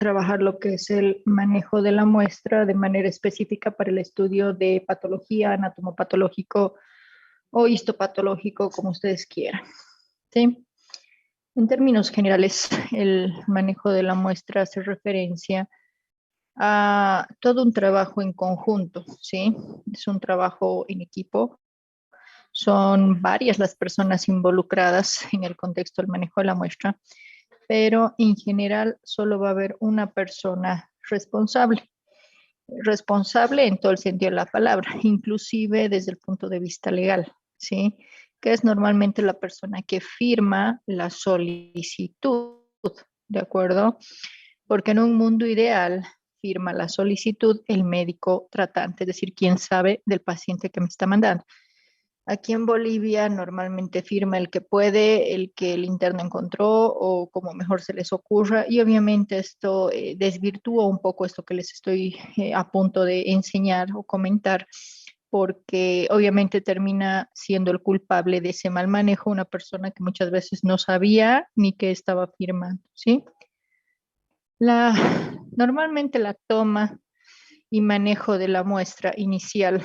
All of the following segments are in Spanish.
trabajar lo que es el manejo de la muestra de manera específica para el estudio de patología, anatomopatológico o histopatológico, como ustedes quieran. ¿Sí? En términos generales, el manejo de la muestra hace referencia a todo un trabajo en conjunto, ¿sí? Es un trabajo en equipo. Son varias las personas involucradas en el contexto del manejo de la muestra, pero en general solo va a haber una persona responsable. Responsable en todo el sentido de la palabra, inclusive desde el punto de vista legal, ¿sí? Que es normalmente la persona que firma la solicitud, ¿de acuerdo? Porque en un mundo ideal firma la solicitud el médico tratante, es decir, quien sabe del paciente que me está mandando. Aquí en Bolivia normalmente firma el que puede, el que el interno encontró o como mejor se les ocurra, y obviamente esto desvirtúa un poco esto que les estoy a punto de enseñar o comentar, porque obviamente termina siendo el culpable de ese mal manejo una persona que muchas veces no sabía ni que estaba firmando, ¿sí? La, Normalmente la toma y manejo de la muestra inicial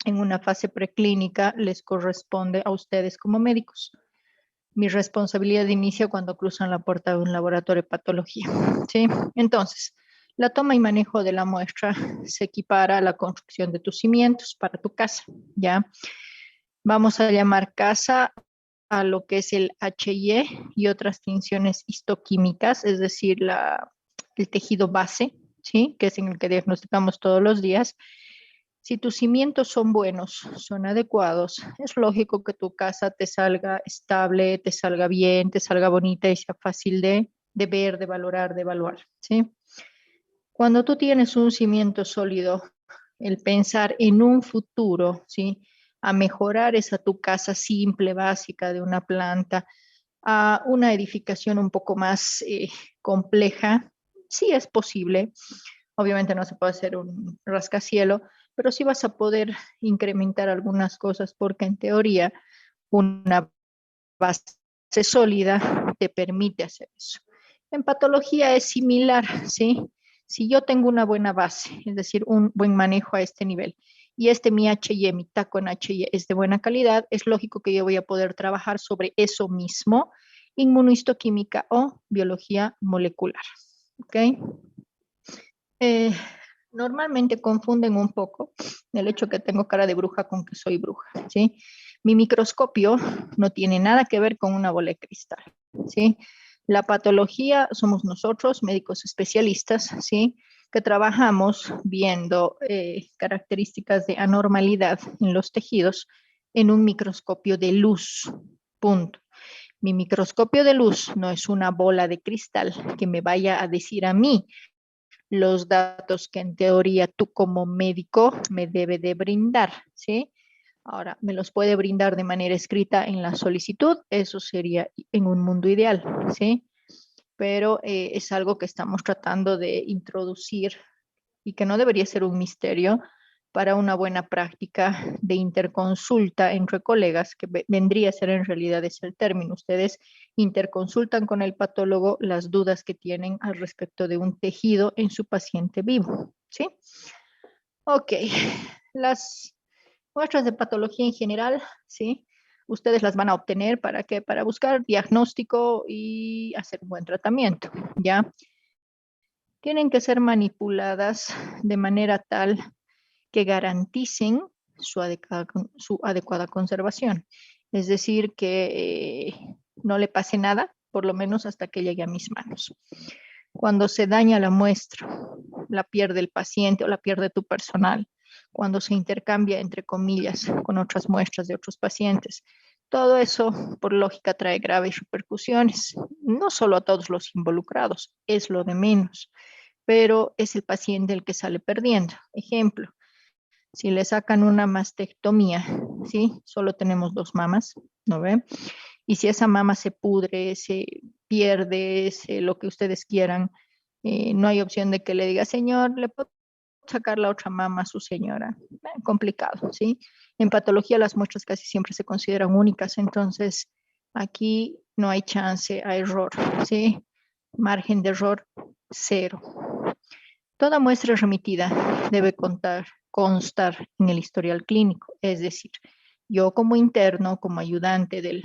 en una fase preclínica les corresponde a ustedes como médicos. Mi responsabilidad inicia cuando cruzan la puerta de un laboratorio de patología, ¿sí? Entonces, la toma y manejo de la muestra se equipara a la construcción de tus cimientos para tu casa, ¿ya? Vamos a llamar casa a lo que es el HIE y otras tinciones histoquímicas, es decir, el tejido base, ¿sí? Que es en el que diagnosticamos todos los días. Si tus cimientos son buenos, son adecuados, es lógico que tu casa te salga estable, te salga bien, te salga bonita y sea fácil de ver, de valorar, de evaluar, ¿sí? Cuando tú tienes un cimiento sólido, el pensar en un futuro, ¿sí? A mejorar esa tu casa simple, básica de una planta, a una edificación un poco más compleja, sí es posible. Obviamente no se puede hacer un rascacielo, pero sí vas a poder incrementar algunas cosas porque en teoría una base sólida te permite hacer eso. En patología es similar, ¿sí? Si yo tengo una buena base, es decir, un buen manejo a este nivel, y mi HY, mi taco en HY es de buena calidad, es lógico que yo voy a poder trabajar sobre eso mismo, inmunohistoquímica o biología molecular, ¿ok? Eh, Normalmente confunden un poco el hecho que tengo cara de bruja con que soy bruja, ¿sí? Mi microscopio no tiene nada que ver con una bola de cristal, ¿sí? La patología somos nosotros, médicos especialistas, ¿sí? Que trabajamos viendo características de anormalidad en los tejidos en un microscopio de luz, punto. Mi microscopio de luz no es una bola de cristal que me vaya a decir a mí los datos que en teoría tú como médico me debe de brindar, ¿sí? Ahora, me los puede brindar de manera escrita en la solicitud, eso sería en un mundo ideal, ¿sí? Pero es algo que estamos tratando de introducir y que no debería ser un misterio para una buena práctica de interconsulta entre colegas, que vendría a ser en realidad ese el término. Ustedes interconsultan con el patólogo las dudas que tienen al respecto de un tejido en su paciente vivo, ¿sí? Ok, las muestras de patología en general, ¿sí? Ustedes las van a obtener ¿para qué? Para buscar diagnóstico y hacer un buen tratamiento, ¿ya? Tienen que ser manipuladas de manera tal que garanticen su adecuada conservación. Es decir, que no le pase nada, por lo menos hasta que llegue a mis manos. Cuando se daña la muestra, la pierde el paciente o la pierde tu personal, cuando se intercambia, entre comillas, con otras muestras de otros pacientes, todo eso, por lógica, trae graves repercusiones, no solo a todos los involucrados, es lo de menos, pero es el paciente el que sale perdiendo. Ejemplo, si le sacan una mastectomía, ¿sí? Solo tenemos dos mamas, ¿no ve? Y si esa mama se pudre, se pierde, lo que ustedes quieran, no hay opción de que le diga, señor, ¿le puedo sacar la otra mama a su señora? Complicado, ¿sí? En patología las muestras casi siempre se consideran únicas, entonces aquí no hay chance a error, ¿sí? Margen de error 0. Toda muestra remitida debe constar en el historial clínico, es decir, yo como interno, como ayudante del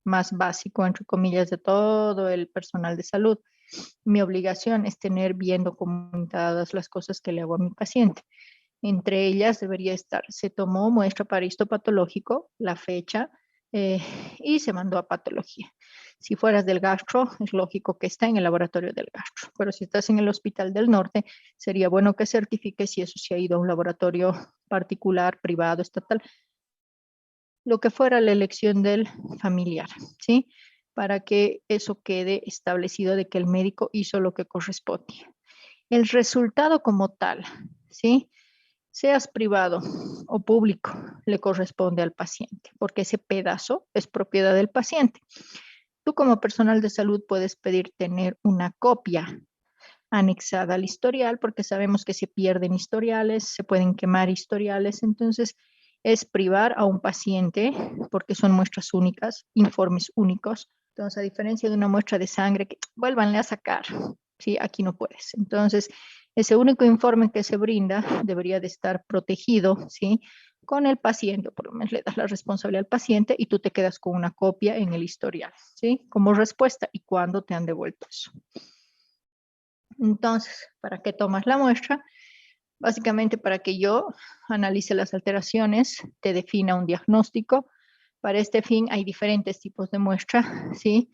más básico, entre comillas, de todo el personal de salud, mi obligación es tener bien documentadas las cosas que le hago a mi paciente. Entre ellas debería estar, se tomó muestra para histopatológico, la fecha, y se mandó a patología. Si fueras del gastro, es lógico que está en el laboratorio del gastro, pero si estás en el Hospital del Norte, sería bueno que certifiques si eso se ha ido a un laboratorio particular, privado, estatal, lo que fuera la elección del familiar, ¿sí? Para que eso quede establecido de que el médico hizo lo que corresponde. El resultado como tal, ¿sí? Seas privado o público, le corresponde al paciente, porque ese pedazo es propiedad del paciente. Tú como personal de salud puedes pedir tener una copia anexada al historial, porque sabemos que se pierden historiales, se pueden quemar historiales, entonces es privar a un paciente, porque son muestras únicas, informes únicos. Entonces, a diferencia de una muestra de sangre, que vuélvanle a sacar, ¿sí? Aquí no puedes. Entonces, ese único informe que se brinda debería de estar protegido, ¿sí? Con el paciente, por lo menos le das la responsabilidad al paciente y tú te quedas con una copia en el historial, ¿sí? Como respuesta y cuándo te han devuelto eso. Entonces, ¿para qué tomas la muestra? Básicamente para que yo analice las alteraciones, te defina un diagnóstico. Para este fin hay diferentes tipos de muestra, ¿sí?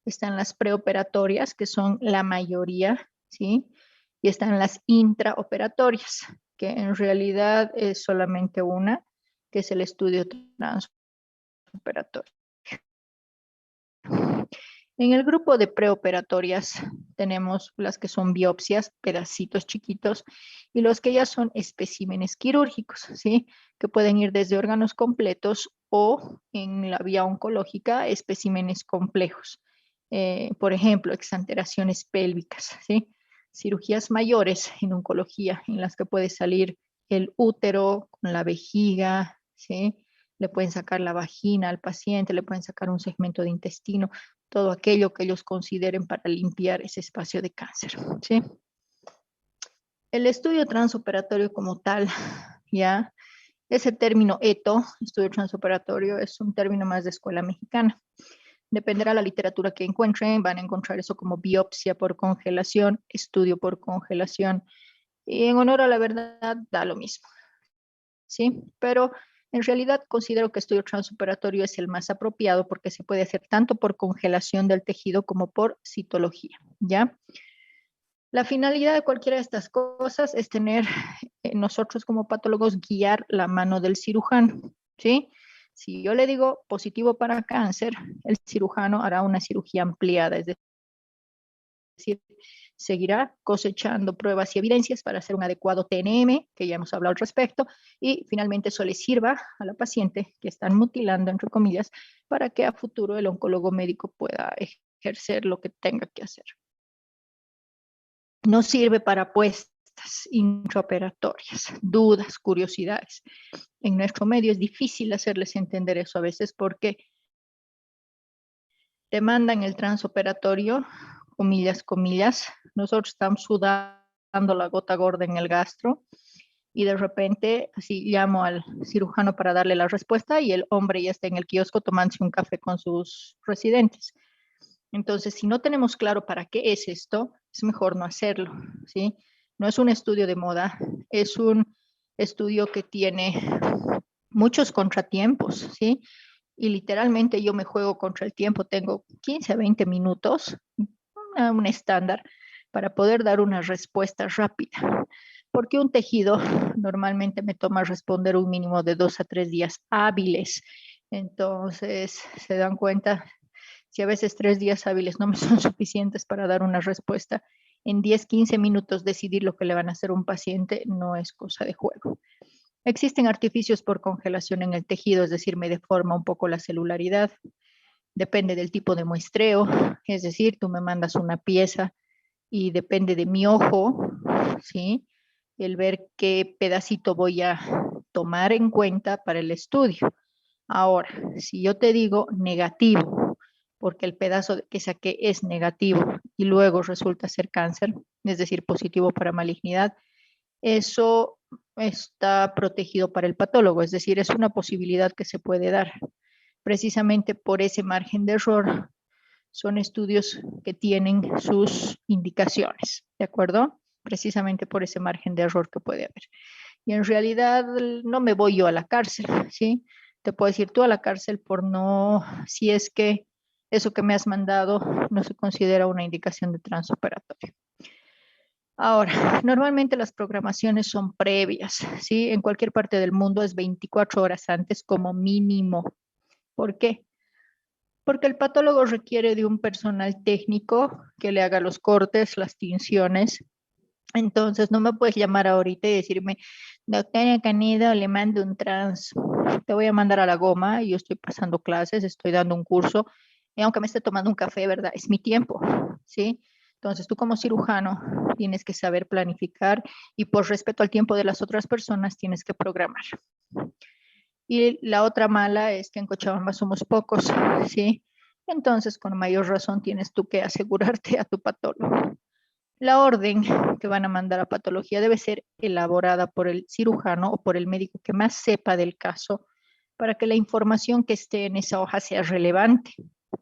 Están las preoperatorias, que son la mayoría, ¿sí? Y están las intraoperatorias, que en realidad es solamente una, que es el estudio transoperatorio. En el grupo de preoperatorias tenemos las que son biopsias, pedacitos chiquitos, y los que ya son especímenes quirúrgicos, ¿sí? Que pueden ir desde órganos completos o en la vía oncológica, especímenes complejos. Por ejemplo, exanteraciones pélvicas, ¿sí? Cirugías mayores en oncología, en las que puede salir el útero con la vejiga, ¿sí? Le pueden sacar la vagina al paciente, le pueden sacar un segmento de intestino, todo aquello que ellos consideren para limpiar ese espacio de cáncer, ¿sí? El estudio transoperatorio como tal, ya, ese término ETO, estudio transoperatorio, es un término más de escuela mexicana. Dependerá de la literatura que encuentren, van a encontrar eso como biopsia por congelación, estudio por congelación, y en honor a la verdad da lo mismo, ¿sí? Pero en realidad considero que estudio transoperatorio es el más apropiado porque se puede hacer tanto por congelación del tejido como por citología, ¿ya? La finalidad de cualquiera de estas cosas es tener nosotros como patólogos guiar la mano del cirujano, ¿sí? Si yo le digo positivo para cáncer, el cirujano hará una cirugía ampliada, es decir, seguirá cosechando pruebas y evidencias para hacer un adecuado TNM, que ya hemos hablado al respecto, y finalmente eso le sirva a la paciente que están mutilando, entre comillas, para que a futuro el oncólogo médico pueda ejercer lo que tenga que hacer. No sirve para apuestas intraoperatorias, dudas, curiosidades. En nuestro medio es difícil hacerles entender eso a veces porque te mandan el transoperatorio, comillas, comillas, nosotros estamos sudando la gota gorda en el gastro y de repente así llamo al cirujano para darle la respuesta y el hombre ya está en el kiosco tomándose un café con sus residentes. Entonces, si no tenemos claro para qué es esto, es mejor no hacerlo, ¿sí? No es un estudio de moda, es un estudio que tiene muchos contratiempos, ¿sí? Y literalmente yo me juego contra el tiempo, tengo 15 a 20 minutos, un estándar, para poder dar una respuesta rápida. Porque un tejido normalmente me toma responder un mínimo de 2 a 3 días hábiles. Entonces, se dan cuenta, si a veces 3 días hábiles no me son suficientes para dar una respuesta, en 10, 15 minutos decidir lo que le van a hacer a un paciente no es cosa de juego. Existen artificios por congelación en el tejido, es decir, me deforma un poco la celularidad. Depende del tipo de muestreo, es decir, tú me mandas una pieza y depende de mi ojo, ¿sí? El ver qué pedacito voy a tomar en cuenta para el estudio. Ahora, si yo te digo negativo, porque el pedazo que saqué es negativo y luego resulta ser cáncer, es decir, positivo para malignidad, eso está protegido para el patólogo, es decir, es una posibilidad que se puede dar. Precisamente por ese margen de error, son estudios que tienen sus indicaciones, ¿de acuerdo? Precisamente por ese margen de error que puede haber. Y en realidad no me voy yo a la cárcel, ¿sí? Te puedes ir tú a la cárcel por no, si es que eso que me has mandado no se considera una indicación de transoperatorio. Ahora, normalmente las programaciones son previas, ¿sí? En cualquier parte del mundo es 24 horas antes como mínimo. ¿Por qué? Porque el patólogo requiere de un personal técnico que le haga los cortes, las tinciones. Entonces, no me puedes llamar ahorita y decirme, doctora Canedo, le mando un trans. Te voy a mandar a la goma. Yo estoy pasando clases, estoy dando un curso. Y aunque me esté tomando un café, ¿verdad? Es mi tiempo, ¿sí? Entonces, tú como cirujano tienes que saber planificar y por respeto al tiempo de las otras personas tienes que programar. Y la otra mala es que en Cochabamba somos pocos, ¿sí? Entonces, con mayor razón tienes tú que asegurarte a tu patólogo. La orden que van a mandar a patología debe ser elaborada por el cirujano o por el médico que más sepa del caso para que la información que esté en esa hoja sea relevante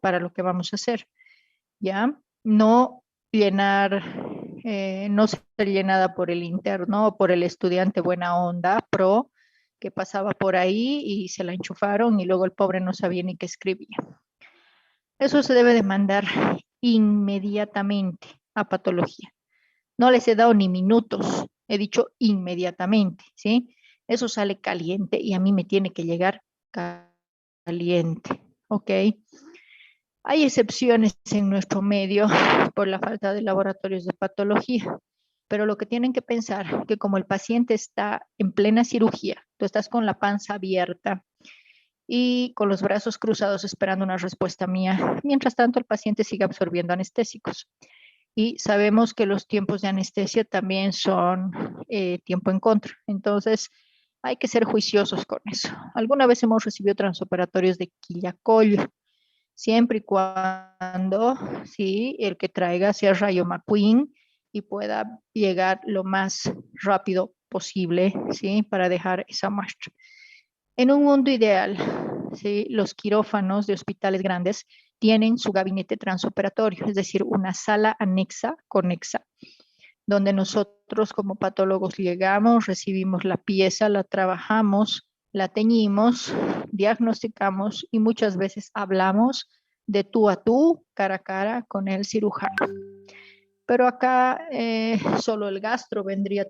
para lo que vamos a hacer, ¿ya? No llenar, no ser llenada por el interno o por el estudiante buena onda, pro, que pasaba por ahí y se la enchufaron y luego el pobre no sabía ni qué escribía. Eso se debe de mandar inmediatamente a patología. No les he dado ni minutos, he dicho inmediatamente, ¿sí? Eso sale caliente y a mí me tiene que llegar caliente, ¿ok? Hay excepciones en nuestro medio por la falta de laboratorios de patología, pero lo que tienen que pensar que como el paciente está en plena cirugía, tú estás con la panza abierta y con los brazos cruzados esperando una respuesta mía, mientras tanto el paciente sigue absorbiendo anestésicos. Y sabemos que los tiempos de anestesia también son tiempo en contra. Entonces, hay que ser juiciosos con eso. Alguna vez hemos recibido transoperatorios de quillacollo, siempre y cuando, sí, el que traiga sea rayo McQueen y pueda llegar lo más rápido posible, sí, para dejar esa muestra. En un mundo ideal, ¿sí? Los quirófanos de hospitales grandes tienen su gabinete transoperatorio, es decir, una sala anexa, conexa, donde nosotros como patólogos llegamos, recibimos la pieza, la trabajamos, la teñimos, diagnosticamos y muchas veces hablamos de tú a tú, cara a cara con el cirujano. Pero acá solo el gastro vendría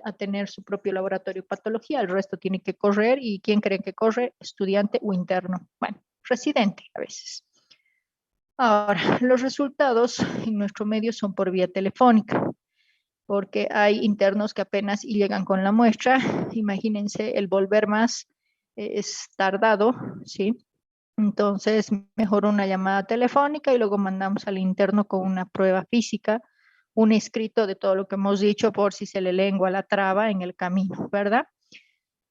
a tener su propio laboratorio de patología, el resto tiene que correr y ¿quién creen que corre? Estudiante o interno. Bueno, residente a veces. Ahora, los resultados en nuestro medio son por vía telefónica, porque hay internos que apenas y llegan con la muestra. Imagínense, el volver más es tardado, ¿sí? Entonces, mejor una llamada telefónica y luego mandamos al interno con una prueba física, un escrito de todo lo que hemos dicho por si se le lengua la traba en el camino, ¿verdad?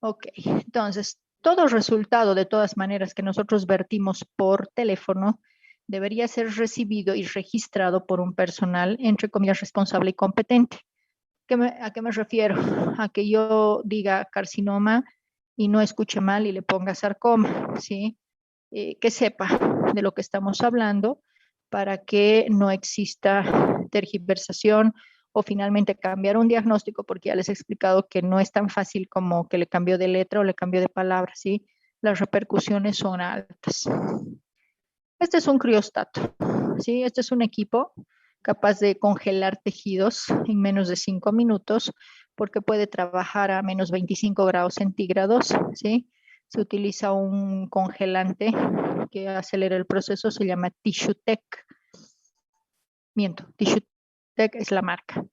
Ok, entonces, todo resultado de todas maneras que nosotros vertimos por teléfono debería ser recibido y registrado por un personal, entre comillas, responsable y competente. ¿A qué me refiero? A que yo diga carcinoma y no escuche mal y le ponga sarcoma, ¿sí? Que sepa de lo que estamos hablando para que no exista tergiversación o finalmente cambiar un diagnóstico, porque ya les he explicado que no es tan fácil como que le cambió de letra o le cambió de palabra, ¿sí? Las repercusiones son altas. Este es un criostato, ¿sí? Este es un equipo capaz de congelar tejidos en menos de 5 minutos porque puede trabajar a menos 25 grados centígrados, ¿sí? Se utiliza un congelante que acelera el proceso, se llama TissueTech. Miento, TissueTech es la marca.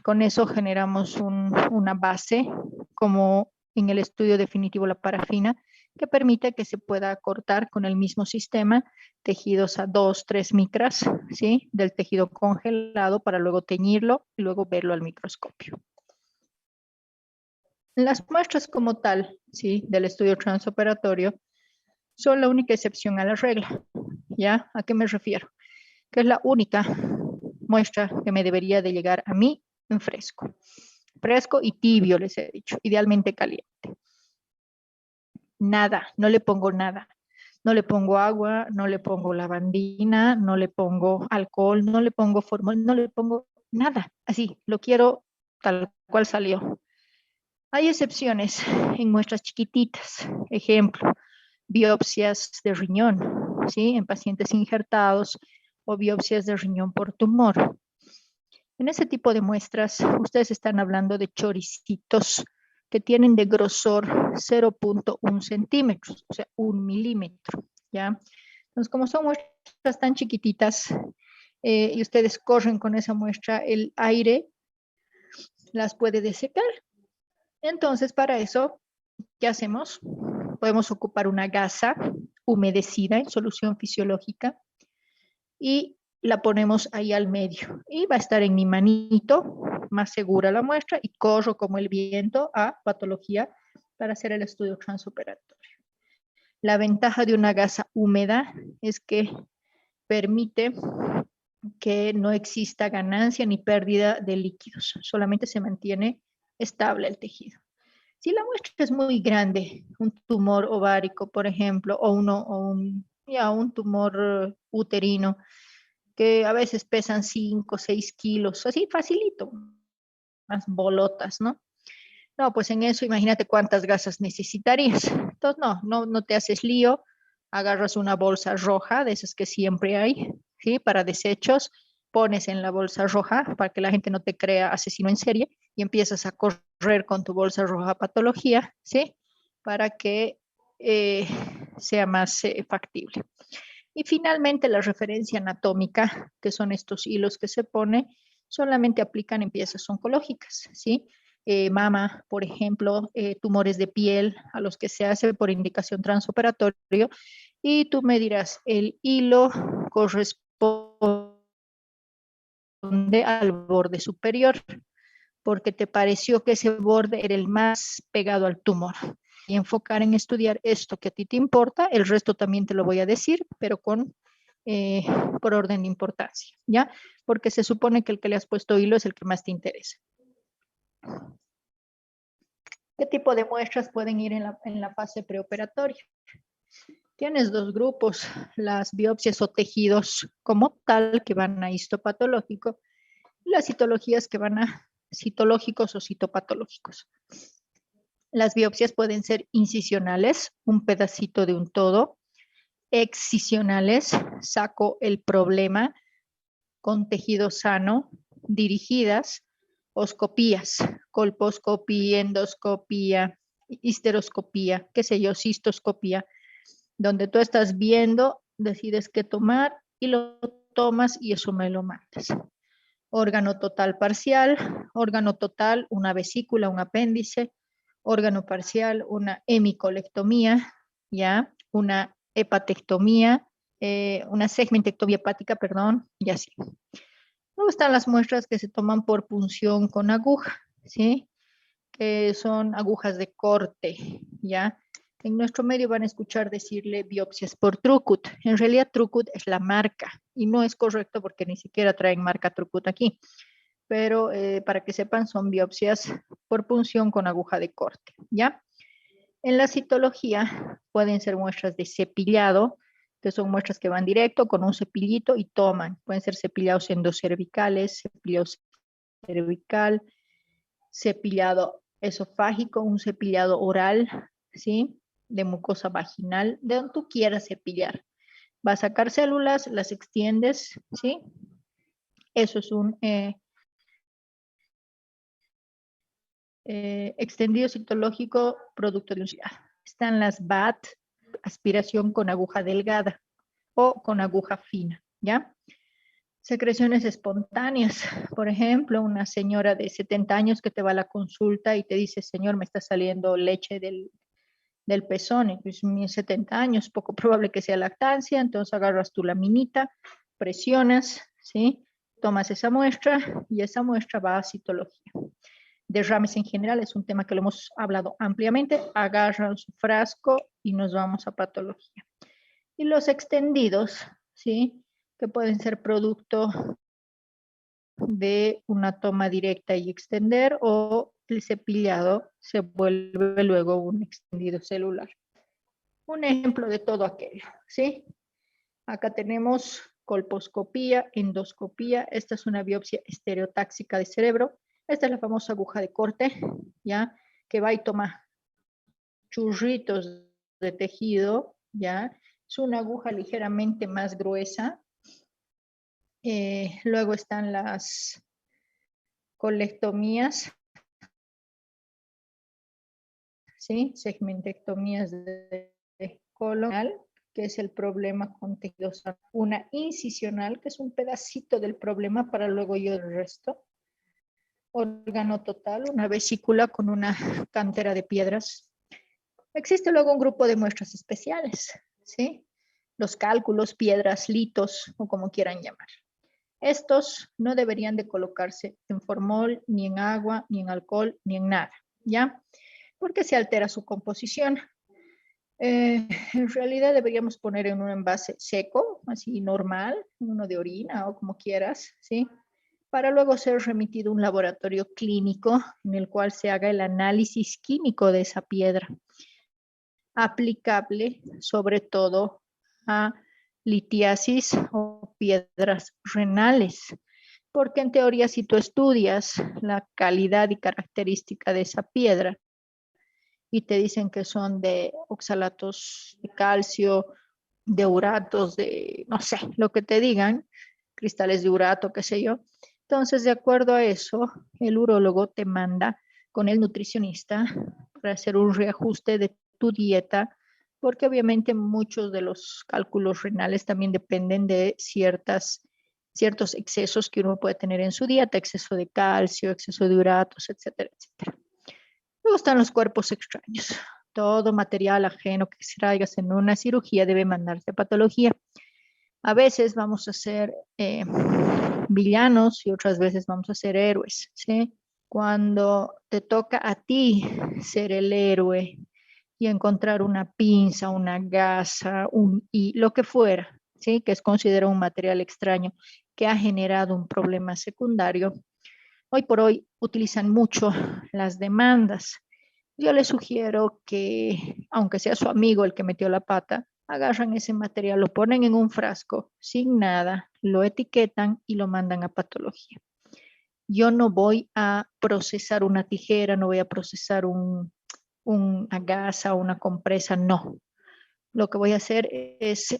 Con eso generamos una base, como en el estudio definitivo la parafina, que permite que se pueda cortar con el mismo sistema tejidos a 2, 3 micras, ¿sí? Del tejido congelado para luego teñirlo y luego verlo al microscopio. Las muestras como tal, ¿sí? Del estudio transoperatorio son la única excepción a la regla, ¿ya? ¿A qué me refiero? Que es la única muestra que me debería de llegar a mí en fresco. Fresco y tibio, les he dicho, idealmente caliente. Nada, no le pongo nada. No le pongo agua, no le pongo lavandina, no le pongo alcohol, no le pongo formol, no le pongo nada. Así, lo quiero tal cual salió. Hay excepciones en muestras chiquititas. Ejemplo, biopsias de riñón, ¿sí? En pacientes injertados o biopsias de riñón por tumor. En ese tipo de muestras, ustedes están hablando de choricitos que tienen de grosor 0.1 centímetros, o sea, 1 milímetro, ¿ya? Entonces, como son muestras tan chiquititas y ustedes corren con esa muestra, el aire las puede desecar. Entonces, para eso, ¿qué hacemos? Podemos ocupar una gasa humedecida en solución fisiológica y la ponemos ahí al medio. Y va a estar en mi manito, más segura la muestra, y corro como el viento a patología para hacer el estudio transoperatorio. La ventaja de una gasa húmeda es que permite que no exista ganancia ni pérdida de líquidos, solamente se mantiene estable el tejido. Si la muestra es muy grande, un tumor ovárico, por ejemplo, o un tumor uterino, que a veces pesan 5, 6 kilos, así facilito, más bolotas, ¿no? No, pues en eso imagínate cuántas gasas necesitarías. Entonces, no te haces lío, agarras una bolsa roja, de esas que siempre hay, ¿sí? Para desechos, pones en la bolsa roja para que la gente no te crea asesino en serie y empiezas a correr con tu bolsa roja a patología, ¿sí? Para que sea más factible. Y finalmente la referencia anatómica, que son estos hilos que se pone, solamente aplican en piezas oncológicas, ¿sí? Mama, por ejemplo, tumores de piel a los que se hace por indicación transoperatorio, y tú me dirás, el hilo corresponde al borde superior, porque te pareció que ese borde era el más pegado al tumor. Y enfocar en estudiar esto que a ti te importa, el resto también te lo voy a decir, pero por orden de importancia, ¿ya? Porque se supone que el que le has puesto hilo es el que más te interesa. ¿Qué tipo de muestras pueden ir en la fase preoperatoria? Tienes dos grupos, las biopsias o tejidos como tal, que van a histopatológico, y las citologías que van a citológicos o citopatológicos. Las biopsias pueden ser incisionales, un pedacito de un todo, excisionales, saco el problema con tejido sano, dirigidas, oscopías, colposcopía, endoscopía, histeroscopía, qué sé yo, cistoscopía, donde tú estás viendo, decides qué tomar y lo tomas y eso me lo mandas. Órgano total parcial, órgano total, una vesícula, un apéndice, órgano parcial, una hemicolectomía, ¿ya? Una hepatectomía, una segmentectomía hepática, perdón, y así. Luego están las muestras que se toman por punción con aguja, ¿sí? Que son agujas de corte, ¿ya? En nuestro medio van a escuchar decirle biopsias por Trucut. En realidad Trucut es la marca y no es correcto porque ni siquiera traen marca Trucut aquí. Pero para que sepan son biopsias por punción con aguja de corte, ¿ya? En la citología pueden ser muestras de cepillado, que son muestras que van directo con un cepillito y toman. Pueden ser cepillados endocervicales, cepillado cervical, cepillado esofágico, un cepillado oral, ¿sí? De mucosa vaginal, de donde tú quieras cepillar. Va a sacar células, las extiendes, ¿sí? Eso es un extendido citológico producto de un... Están las BAT, aspiración con aguja delgada o con aguja fina, ¿ya? Secreciones espontáneas, por ejemplo, una señora de 70 años que te va a la consulta y te dice, señor, me está saliendo leche del pezón, y pues mis 70 años, poco probable que sea lactancia, entonces agarras tu laminita, presionas, ¿sí? Tomas esa muestra y esa muestra va a citología. Derrames en general es un tema que lo hemos hablado ampliamente, agarran su frasco y nos vamos a patología. Y los extendidos, ¿sí? Que pueden ser producto de una toma directa y extender, o el cepillado se vuelve luego un extendido celular. Un ejemplo de todo aquello, ¿sí? Acá tenemos colposcopía, endoscopía. Esta es una biopsia estereotáxica de cerebro. Esta es la famosa aguja de corte, ¿ya? Que va y toma churritos de tejido, ¿ya? Es una aguja ligeramente más gruesa. Luego están las colectomías, ¿sí? Segmentectomías de colon, que es el problema con tejidos. Una incisional, que es un pedacito del problema para luego yo el resto. Órgano total, una vesícula con una cantera de piedras. Existe luego un grupo de muestras especiales, ¿sí? Los cálculos, piedras, litos, o como quieran llamar. Estos no deberían de colocarse en formol, ni en agua, ni en alcohol, ni en nada, ¿ya? Porque se altera su composición. En realidad deberíamos poner en un envase seco, así normal, uno de orina o como quieras, ¿sí? Para luego ser remitido a un laboratorio clínico en el cual se haga el análisis químico de esa piedra, aplicable sobre todo a litiasis o piedras renales. Porque en teoría, si tú estudias la calidad y característica de esa piedra y te dicen que son de oxalatos de calcio, de uratos, de no sé, lo que te digan, cristales de urato, qué sé yo. Entonces, de acuerdo a eso, el urólogo te manda con el nutricionista para hacer un reajuste de tu dieta, porque obviamente muchos de los cálculos renales también dependen de ciertos excesos que uno puede tener en su dieta, exceso de calcio, exceso de uratos, etcétera, etcétera. Luego están los cuerpos extraños. Todo material ajeno que extraigas en una cirugía debe mandarse a patología. A veces vamos a ser villanos y otras veces vamos a ser héroes, ¿sí? Cuando te toca a ti ser el héroe y encontrar una pinza, una gasa, y lo que fuera, ¿sí? Que es considerado un material extraño que ha generado un problema secundario, hoy por hoy utilizan mucho las demandas. Yo les sugiero que, aunque sea su amigo el que metió la pata, agarran ese material, lo ponen en un frasco sin nada, lo etiquetan y lo mandan a patología. Yo no voy a procesar una tijera, no voy a procesar una gasa, una compresa, no. Lo que voy a hacer es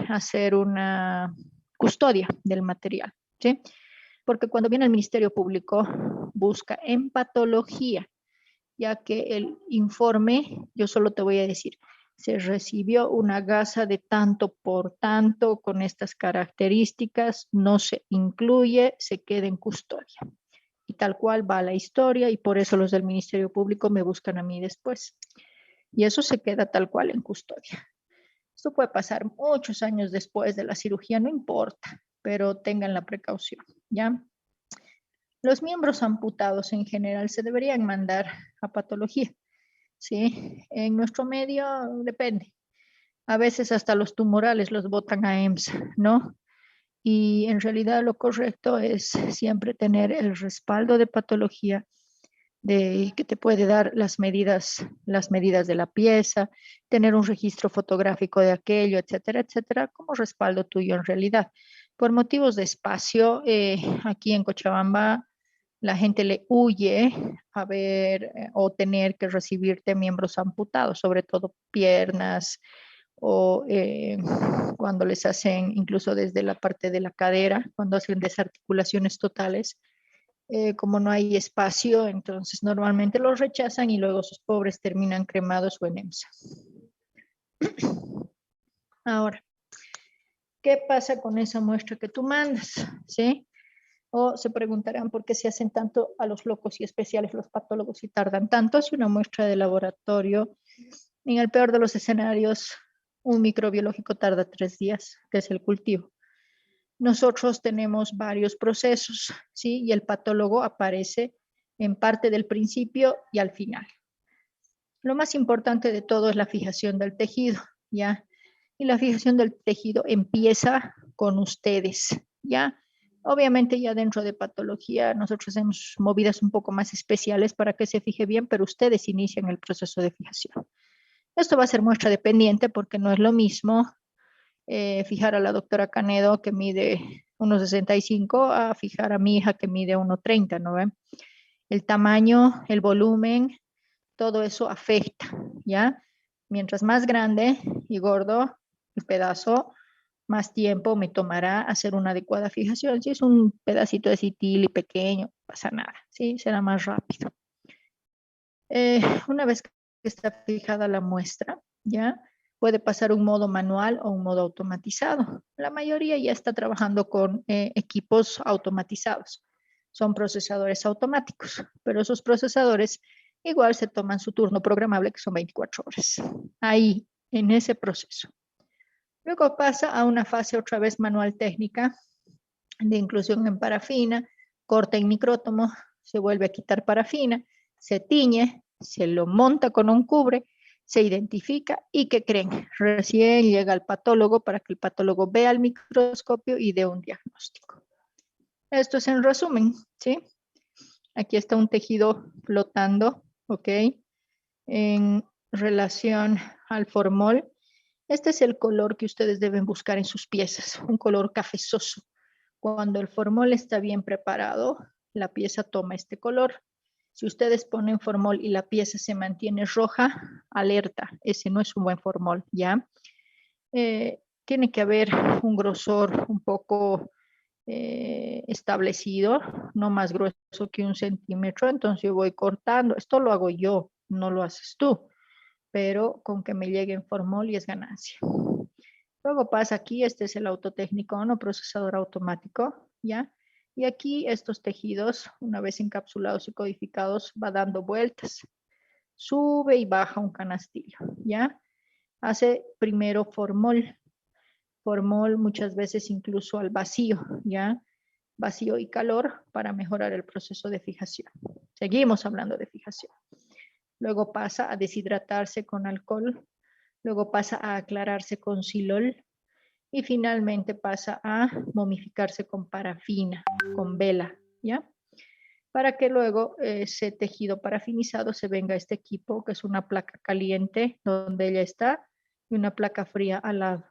hacer una custodia del material, ¿sí? Porque cuando viene el Ministerio Público, busca en patología, ya que el informe, yo solo te voy a decir, se recibió una gasa de tanto por tanto con estas características, no se incluye, se queda en custodia. Y tal cual va la historia, y por eso los del Ministerio Público me buscan a mí después. Y eso se queda tal cual en custodia. Esto puede pasar muchos años después de la cirugía, no importa, pero tengan la precaución, ¿ya? Los miembros amputados en general se deberían mandar a patología, ¿sí? En nuestro medio depende. A veces hasta los tumorales los botan a EMSA, ¿no? Y en realidad lo correcto es siempre tener el respaldo de patología que te puede dar las medidas de la pieza, tener un registro fotográfico de aquello, etcétera, etcétera, como respaldo tuyo en realidad. Por motivos de espacio, aquí en Cochabamba, la gente le huye a ver o tener que recibirte miembros amputados, sobre todo piernas o cuando les hacen incluso desde la parte de la cadera, cuando hacen desarticulaciones totales. Como no hay espacio, entonces normalmente los rechazan y luego sus pobres terminan cremados o en EMSA. Ahora, ¿qué pasa con esa muestra que tú mandas? ¿Sí? O se preguntarán por qué se hacen tanto a los locos y especiales los patólogos y tardan tanto. Si una muestra de laboratorio, en el peor de los escenarios, un microbiológico tarda 3 días, que es el cultivo. Nosotros tenemos varios procesos, ¿sí? Y el patólogo aparece en parte del principio y al final. Lo más importante de todo es la fijación del tejido, ¿ya? Y la fijación del tejido empieza con ustedes, ¿ya? Obviamente ya dentro de patología nosotros hacemos movidas un poco más especiales para que se fije bien, pero ustedes inician el proceso de fijación. Esto va a ser muestra dependiente porque no es lo mismo fijar a la doctora Canedo que mide 1,65 a fijar a mi hija que mide 1,30, ¿no ven? El tamaño, el volumen, todo eso afecta, ¿ya? Mientras más grande y gordo el pedazo, más tiempo me tomará hacer una adecuada fijación. Si es un pedacito de citil y pequeño, no pasa nada, ¿sí? Será más rápido. Una vez que está fijada la muestra, ¿ya? Puede pasar un modo manual o un modo automatizado. La mayoría ya está trabajando con equipos automatizados. Son procesadores automáticos, pero esos procesadores igual se toman su turno programable, que son 24 horas. Ahí, en ese proceso. Luego pasa a una fase otra vez manual técnica de inclusión en parafina, corta en micrótomo, se vuelve a quitar parafina, se tiñe, se lo monta con un cubre, se identifica y ¿qué creen? Recién llega al patólogo para que el patólogo vea el microscopio y dé un diagnóstico. Esto es en resumen, ¿sí? Aquí está un tejido flotando, ¿ok? En relación al formol. Este es el color que ustedes deben buscar en sus piezas, un color cafezoso. Cuando el formol está bien preparado, la pieza toma este color. Si ustedes ponen formol y la pieza se mantiene roja, alerta, ese no es un buen formol, ¿ya? Tiene que haber un grosor un poco establecido, no más grueso que 1 centímetro, entonces yo voy cortando. Esto lo hago yo, no lo haces tú, pero con que me llegue en formol y es ganancia. Luego pasa aquí, este es el autotécnico, no procesador automático, ¿ya? Y aquí estos tejidos, una vez encapsulados y codificados, va dando vueltas. Sube y baja un canastillo, ¿ya? Hace primero formol. Formol muchas veces incluso al vacío, ¿ya? Vacío y calor para mejorar el proceso de fijación. Seguimos hablando de fijación. Luego pasa a deshidratarse con alcohol. Luego pasa a aclararse con silol. Y finalmente pasa a momificarse con parafina, con vela, ¿ya? Para que luego ese tejido parafinizado se venga a este equipo, que es una placa caliente donde ella está y una placa fría al lado.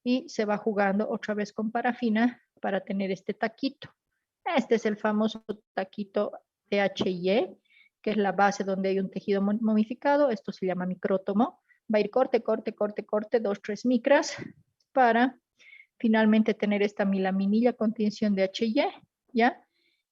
Y se va jugando otra vez con parafina para tener este taquito. Este es el famoso taquito THY, que es la base donde hay un tejido momificado. Esto se llama micrótomo. Va a ir corte, corte, corte, corte, 2-3 micras para finalmente tener esta milaminilla con tensión de HY, ¿ya?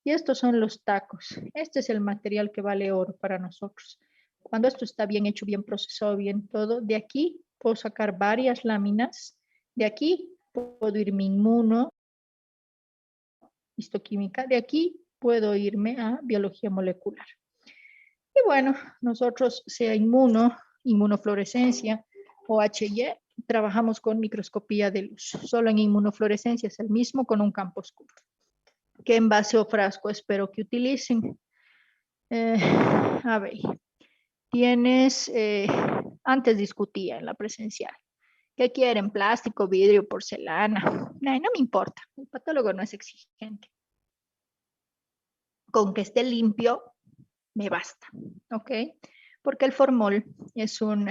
Y estos son los tacos. Este es el material que vale oro para nosotros. Cuando esto está bien hecho, bien procesado, bien todo, de aquí puedo sacar varias láminas. De aquí puedo ir mi inmuno, histoquímica. De aquí puedo irme a biología molecular. Y bueno, nosotros sea inmunofluorescencia o HY, trabajamos con microscopía de luz. Solo en inmunofluorescencia es el mismo con un campo oscuro. ¿Qué envase o frasco espero que utilicen? A ver, tienes, antes discutía en la presencial. ¿Qué quieren? ¿Plástico, vidrio, porcelana? No, no me importa. El patólogo no es exigente. Con que esté limpio, me basta. ¿Ok? Porque el formol es un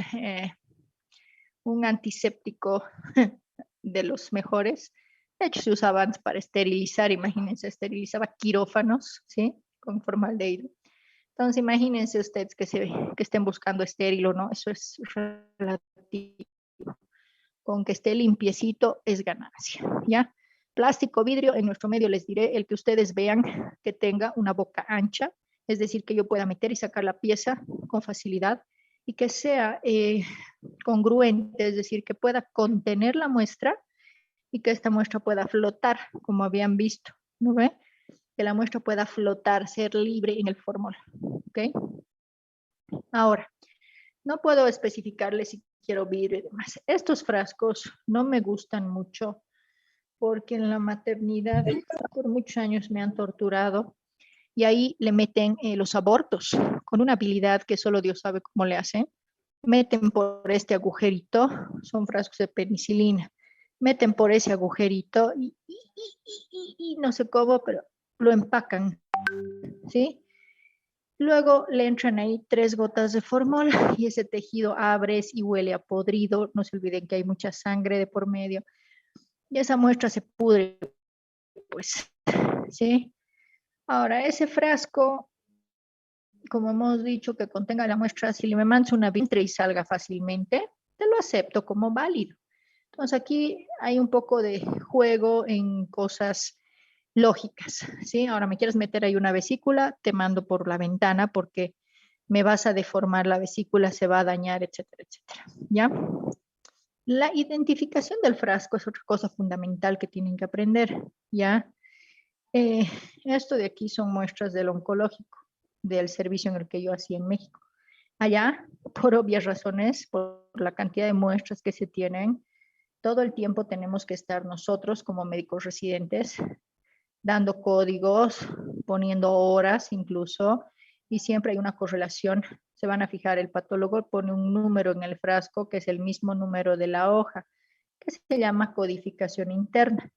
antiséptico de los mejores. De hecho, se usaba antes para esterilizar, imagínense, esterilizaba quirófanos, ¿sí? Con formaldehído. Entonces, imagínense ustedes que estén buscando estéril o no, eso es relativo. Con que esté limpiecito es ganancia, ¿ya? Plástico, vidrio, en nuestro medio les diré el que ustedes vean que tenga una boca ancha, es decir, que yo pueda meter y sacar la pieza con facilidad y que sea congruente, es decir, que pueda contener la muestra y que esta muestra pueda flotar, como habían visto, ¿no ve? Que la muestra pueda flotar, ser libre en el fórmula, ¿ok? Ahora, no puedo especificarles si quiero vidrio y demás. Estos frascos no me gustan mucho porque en la maternidad por muchos años me han torturado y ahí le meten los abortos con una habilidad que solo Dios sabe cómo le hacen. Meten por este agujerito, son frascos de penicilina. meten por ese agujerito y no sé cómo, pero lo empacan, ¿sí? Luego le entran ahí 3 gotas de formol y ese tejido abres y huele a podrido. No se olviden que hay mucha sangre de por medio. Y esa muestra se pudre, pues, ¿sí? Ahora, ese frasco, como hemos dicho, que contenga la muestra, si me mandas una vientre y salga fácilmente, te lo acepto como válido. Entonces aquí hay un poco de juego en cosas lógicas, ¿sí? Ahora me quieres meter ahí una vesícula, te mando por la ventana porque me vas a deformar la vesícula, se va a dañar, etcétera, etcétera, ¿ya? La identificación del frasco es otra cosa fundamental que tienen que aprender, ¿ya? Eh, Esto de aquí son muestras del oncológico, del servicio en el que yo hacía en México. Allá, por obvias razones, por la cantidad de muestras que se tienen, todo el tiempo tenemos que estar nosotros como médicos residentes dando códigos, poniendo horas incluso, y siempre hay una correlación. Se van a fijar, el patólogo pone un número en el frasco que es el mismo número de la hoja, que se llama codificación interna.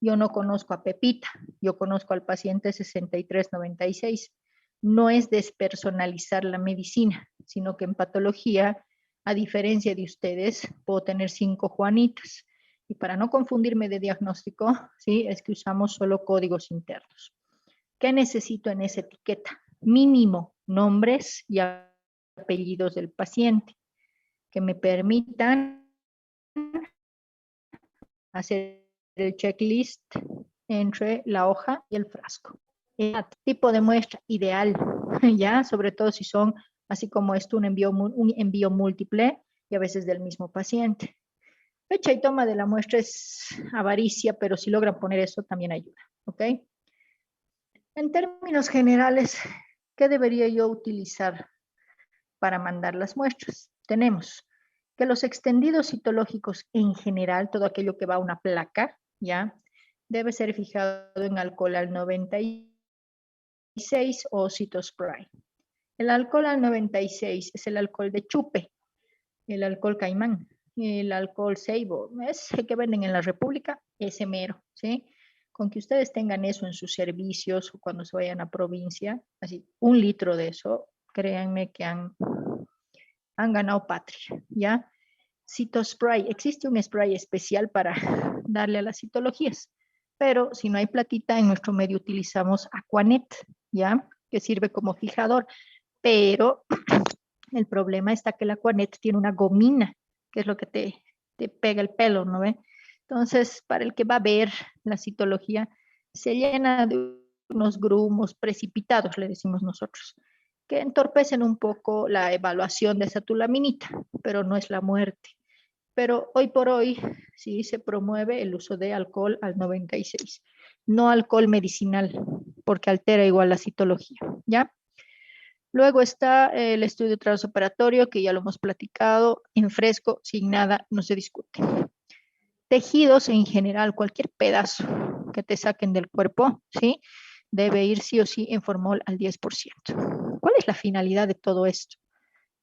Yo no conozco a Pepita, yo conozco al paciente 6396. No es despersonalizar la medicina, sino que en patología, a diferencia de ustedes, puedo tener 5 Juanitas. Y para no confundirme de diagnóstico, ¿sí? Es que usamos solo códigos internos. ¿Qué necesito en esa etiqueta? Mínimo nombres y apellidos del paciente que me permitan hacer el checklist entre la hoja y el frasco. El tipo de muestra ideal, ya, sobre todo si son, así como esto, un envío múltiple y a veces del mismo paciente. Fecha y toma de la muestra es avaricia, pero si logran poner eso también ayuda, ¿ok? En términos generales, ¿qué debería yo utilizar para mandar las muestras? Tenemos que los extendidos citológicos en general, todo aquello que va a una placa, ¿ya? Debe ser fijado en alcohol al 96 o citospray. El alcohol al 96 es el alcohol de chupe, el alcohol caimán, el alcohol ceibo, ese que venden en la República, ese mero, ¿sí? Con que ustedes tengan eso en sus servicios o cuando se vayan a provincia, así, 1 litro de eso, créanme que han ganado patria, ¿ya? Citospray, existe un spray especial para darle a las citologías, pero si no hay platita, en nuestro medio utilizamos Aquanet, ¿ya? Que sirve como fijador, pero el problema está que el Aquanet tiene una gomina, que es lo que te pega el pelo, ¿no ve? Entonces, para el que va a ver la citología, se llena de unos grumos precipitados, le decimos nosotros, que entorpecen un poco la evaluación de esa tulaminita, pero no es la muerte. Pero hoy por hoy sí se promueve el uso de alcohol al 96, no alcohol medicinal, porque altera igual la citología, ¿ya? Luego está el estudio transoperatorio, que ya lo hemos platicado, en fresco, sin nada, no se discute. Tejidos en general, cualquier pedazo que te saquen del cuerpo, ¿sí? Debe ir sí o sí en formol al 10%. ¿Cuál es la finalidad de todo esto?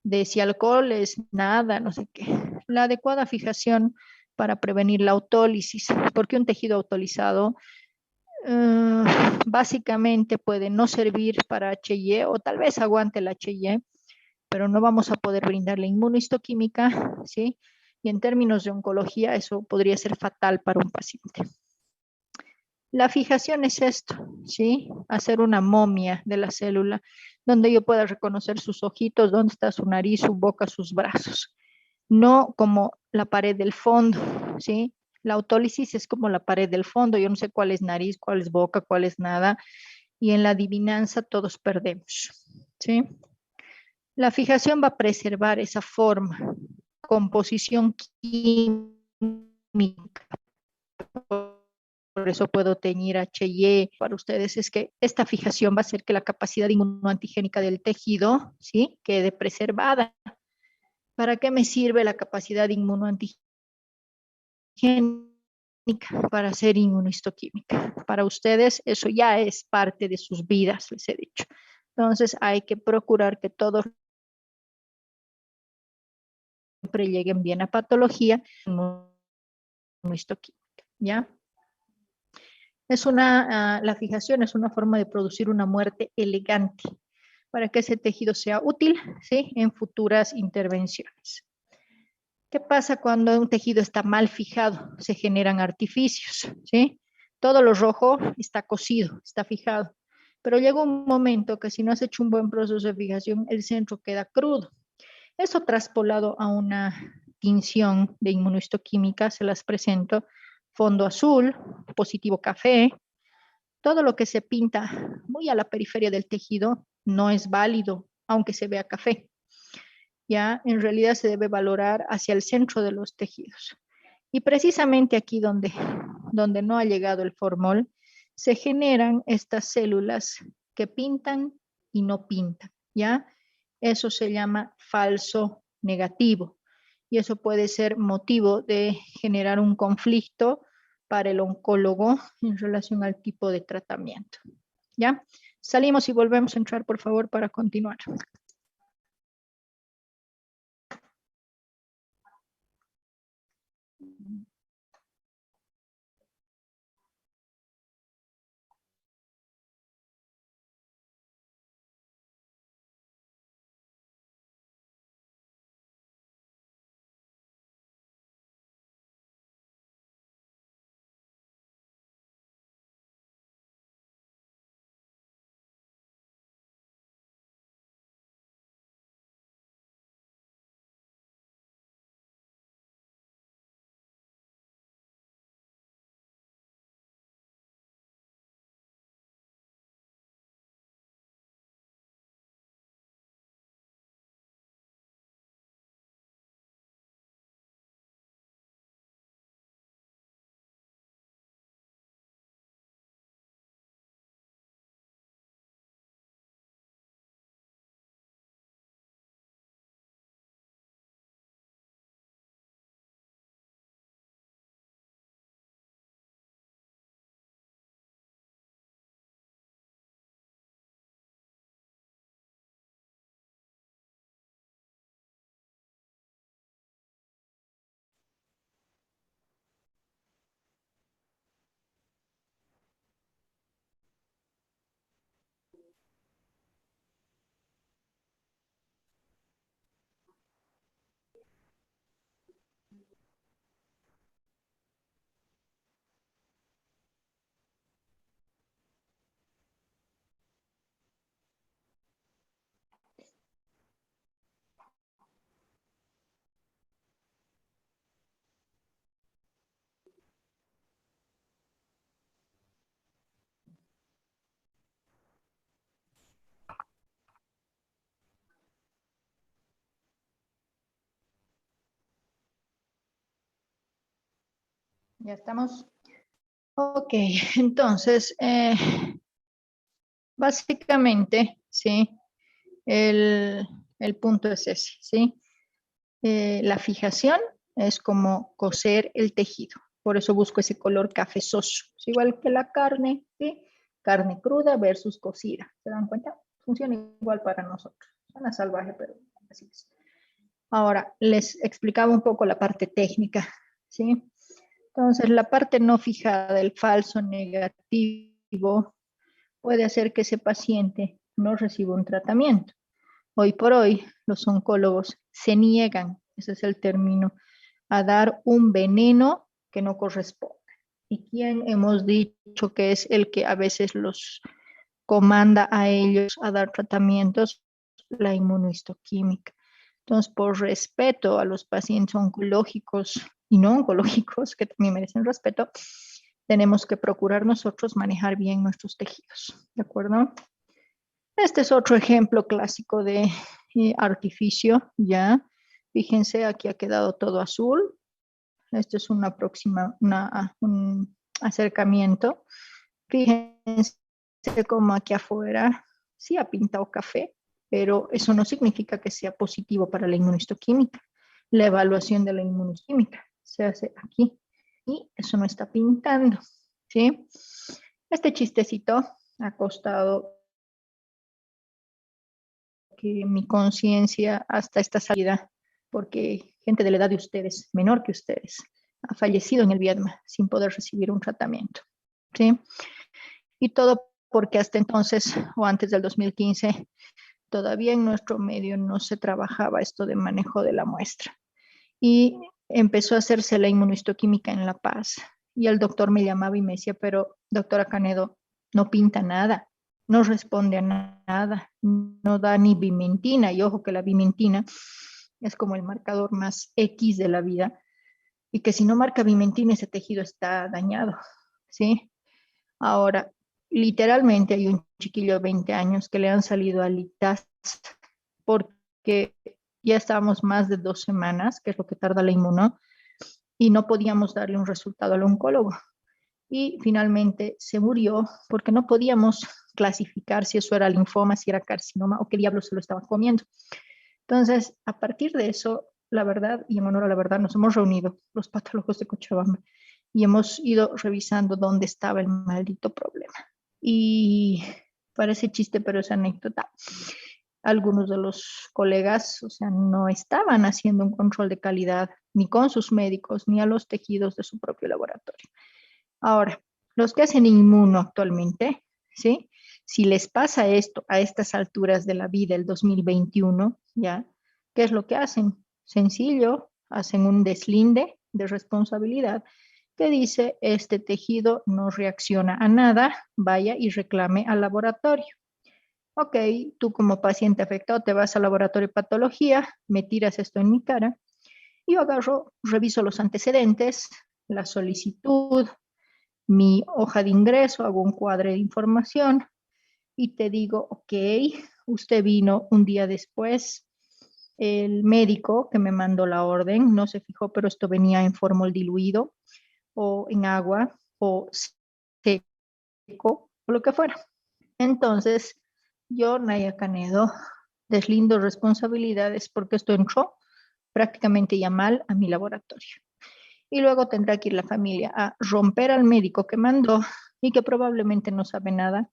De si alcohol es nada, no sé qué. La adecuada fijación para prevenir la autólisis, porque un tejido autolizado básicamente puede no servir para HIE o tal vez aguante la HIE, pero no vamos a poder brindarle inmunohistoquímica, ¿sí? Y en términos de oncología, eso podría ser fatal para un paciente. La fijación es esto, ¿sí? Hacer una momia de la célula, donde yo pueda reconocer sus ojitos, dónde está su nariz, su boca, sus brazos. No como la pared del fondo, ¿sí? La autólisis es como la pared del fondo, yo no sé cuál es nariz, cuál es boca, cuál es nada, y en la adivinanza todos perdemos, ¿sí? La fijación va a preservar esa forma, composición química. Por eso puedo teñir HY para ustedes, es que esta fijación va a hacer que la capacidad inmunoantigénica del tejido, ¿sí? Quede preservada. ¿Para qué me sirve la capacidad inmunoantigénica? Para hacer inmunohistoquímica. Para ustedes eso ya es parte de sus vidas, les he dicho. Entonces hay que procurar que todos siempre lleguen bien a patología. inmunohistoquímica, ¿ya? La fijación es una forma de producir una muerte elegante para que ese tejido sea útil, ¿sí? En futuras intervenciones. ¿Qué pasa cuando un tejido está mal fijado? Se generan artificios, ¿sí? Todo lo rojo está cosido, está fijado. Pero llega un momento que si no has hecho un buen proceso de fijación, el centro queda crudo. Eso traspolado a una tinción de inmunohistoquímica, se las presento. Fondo azul, positivo café. Todo lo que se pinta muy a la periferia del tejido no es válido, aunque se vea café. Ya en realidad se debe valorar hacia el centro de los tejidos. Y precisamente aquí donde no ha llegado el formol, se generan estas células que pintan y no pintan, ¿ya? Eso se llama falso negativo. Y eso puede ser motivo de generar un conflicto para el oncólogo en relación al tipo de tratamiento, ¿ya? Salimos y volvemos a entrar, por favor, para continuar. Ya estamos. Ok, entonces, básicamente, ¿sí? El punto es ese, ¿sí? La fijación es como cocer el tejido. Por eso busco ese color cafezoso. Es igual que la carne, ¿sí? Carne cruda versus cocida. ¿Se dan cuenta? Funciona igual para nosotros. Suena salvaje, pero así es. Ahora, les explicaba un poco la parte técnica, ¿sí? Entonces, la parte no fijada, el falso negativo, puede hacer que ese paciente no reciba un tratamiento. Hoy por hoy, los oncólogos se niegan, ese es el término, a dar un veneno que no corresponde. ¿Y quién hemos dicho que es el que a veces los comanda a ellos a dar tratamientos? La inmunohistoquímica. Entonces, por respeto a los pacientes oncológicos y no oncológicos, que también merecen respeto, tenemos que procurar nosotros manejar bien nuestros tejidos, ¿de acuerdo? Este es otro ejemplo clásico de artificio, ¿ya? Fíjense, aquí ha quedado todo azul. Este es un acercamiento. Fíjense como aquí afuera sí ha pintado café, pero eso no significa que sea positivo para la inmunohistoquímica. La evaluación de la inmunohistoquímica se hace aquí y eso no está pintando, ¿sí? Este chistecito ha costado que mi conciencia hasta esta salida, porque gente de la edad de ustedes, menor que ustedes, ha fallecido en el Vietnam sin poder recibir un tratamiento, ¿sí? Y todo porque hasta entonces, o antes del 2015, todavía en nuestro medio no se trabajaba esto de manejo de la muestra. Y empezó a hacerse la inmunohistoquímica en La Paz. Y el doctor me llamaba y me decía, pero doctora Canedo, no pinta nada, no responde a nada, no da ni bimentina. Y ojo que la bimentina es como el marcador más X de la vida. Y que si no marca bimentina, ese tejido está dañado, ¿sí? Ahora, literalmente hay un chiquillo de 20 años que le han salido alitas porque ya estábamos más de 2 semanas, que es lo que tarda la inmuno, y no podíamos darle un resultado al oncólogo. Y finalmente se murió porque no podíamos clasificar si eso era linfoma, si era carcinoma o qué diablo se lo estaba comiendo. Entonces, a partir de eso, la verdad, y en honor a la verdad, nos hemos reunido los patólogos de Cochabamba y hemos ido revisando dónde estaba el maldito problema. Y parece chiste, pero es anécdota. Algunos de los colegas, o sea, no estaban haciendo un control de calidad ni con sus médicos ni a los tejidos de su propio laboratorio. Ahora, los que hacen inmuno actualmente, ¿sí? Si les pasa esto a estas alturas de la vida, el 2021, ¿ya? ¿Qué es lo que hacen? Sencillo, hacen un deslinde de responsabilidad que dice, este tejido no reacciona a nada, vaya y reclame al laboratorio. Ok, tú como paciente afectado te vas al laboratorio de patología, me tiras esto en mi cara, y yo agarro, reviso los antecedentes, la solicitud, mi hoja de ingreso, hago un cuadro de información y te digo, ok, usted vino un día después, el médico que me mandó la orden no se fijó, pero esto venía en formol diluido o en agua o seco o lo que fuera. Entonces, yo, Naya Canedo, deslindo responsabilidades porque esto entró prácticamente ya mal a mi laboratorio. Y luego tendrá que ir la familia a romper al médico que mandó y que probablemente no sabe nada,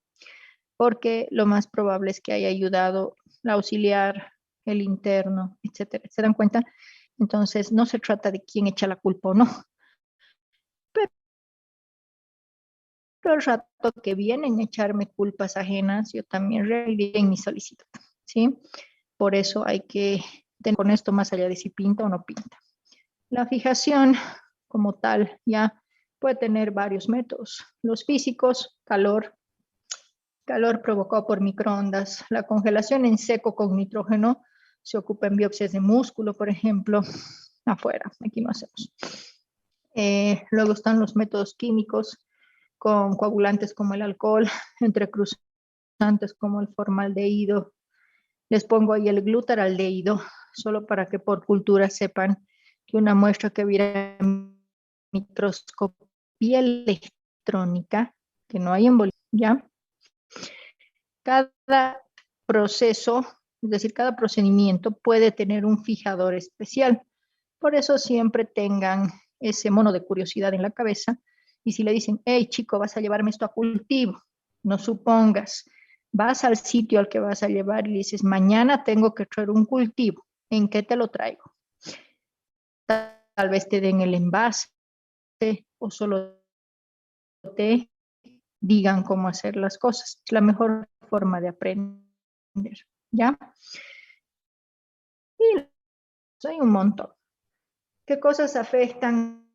porque lo más probable es que haya ayudado la auxiliar, el interno, etcétera. ¿Se dan cuenta? Entonces, no se trata de quién echa la culpa o no, pero el rato que vienen a echarme culpas ajenas, yo también reviviré en mi solicitud, ¿sí? Por eso hay que tener con esto más allá de si pinta o no pinta. La fijación como tal ya puede tener varios métodos. Los físicos, calor provocado por microondas, la congelación en seco con nitrógeno se ocupa en biopsias de músculo, por ejemplo, afuera, aquí no hacemos. Luego están los métodos químicos con coagulantes como el alcohol, entrecruzantes como el formaldehído. Les pongo ahí el glutaraldehído, solo para que por cultura sepan que una muestra que viera microscopía electrónica, que no hay en Bolivia, ¿ya? Cada proceso, es decir, cada procedimiento puede tener un fijador especial. Por eso siempre tengan ese mono de curiosidad en la cabeza. Y si le dicen, hey chico, vas a llevarme esto a cultivo, no supongas, vas al sitio al que vas a llevar y le dices, mañana tengo que traer un cultivo, ¿en qué te lo traigo? Tal vez te den el envase o solo te digan cómo hacer las cosas. Es la mejor forma de aprender, ¿ya? Y hay un montón. ¿Qué cosas afectan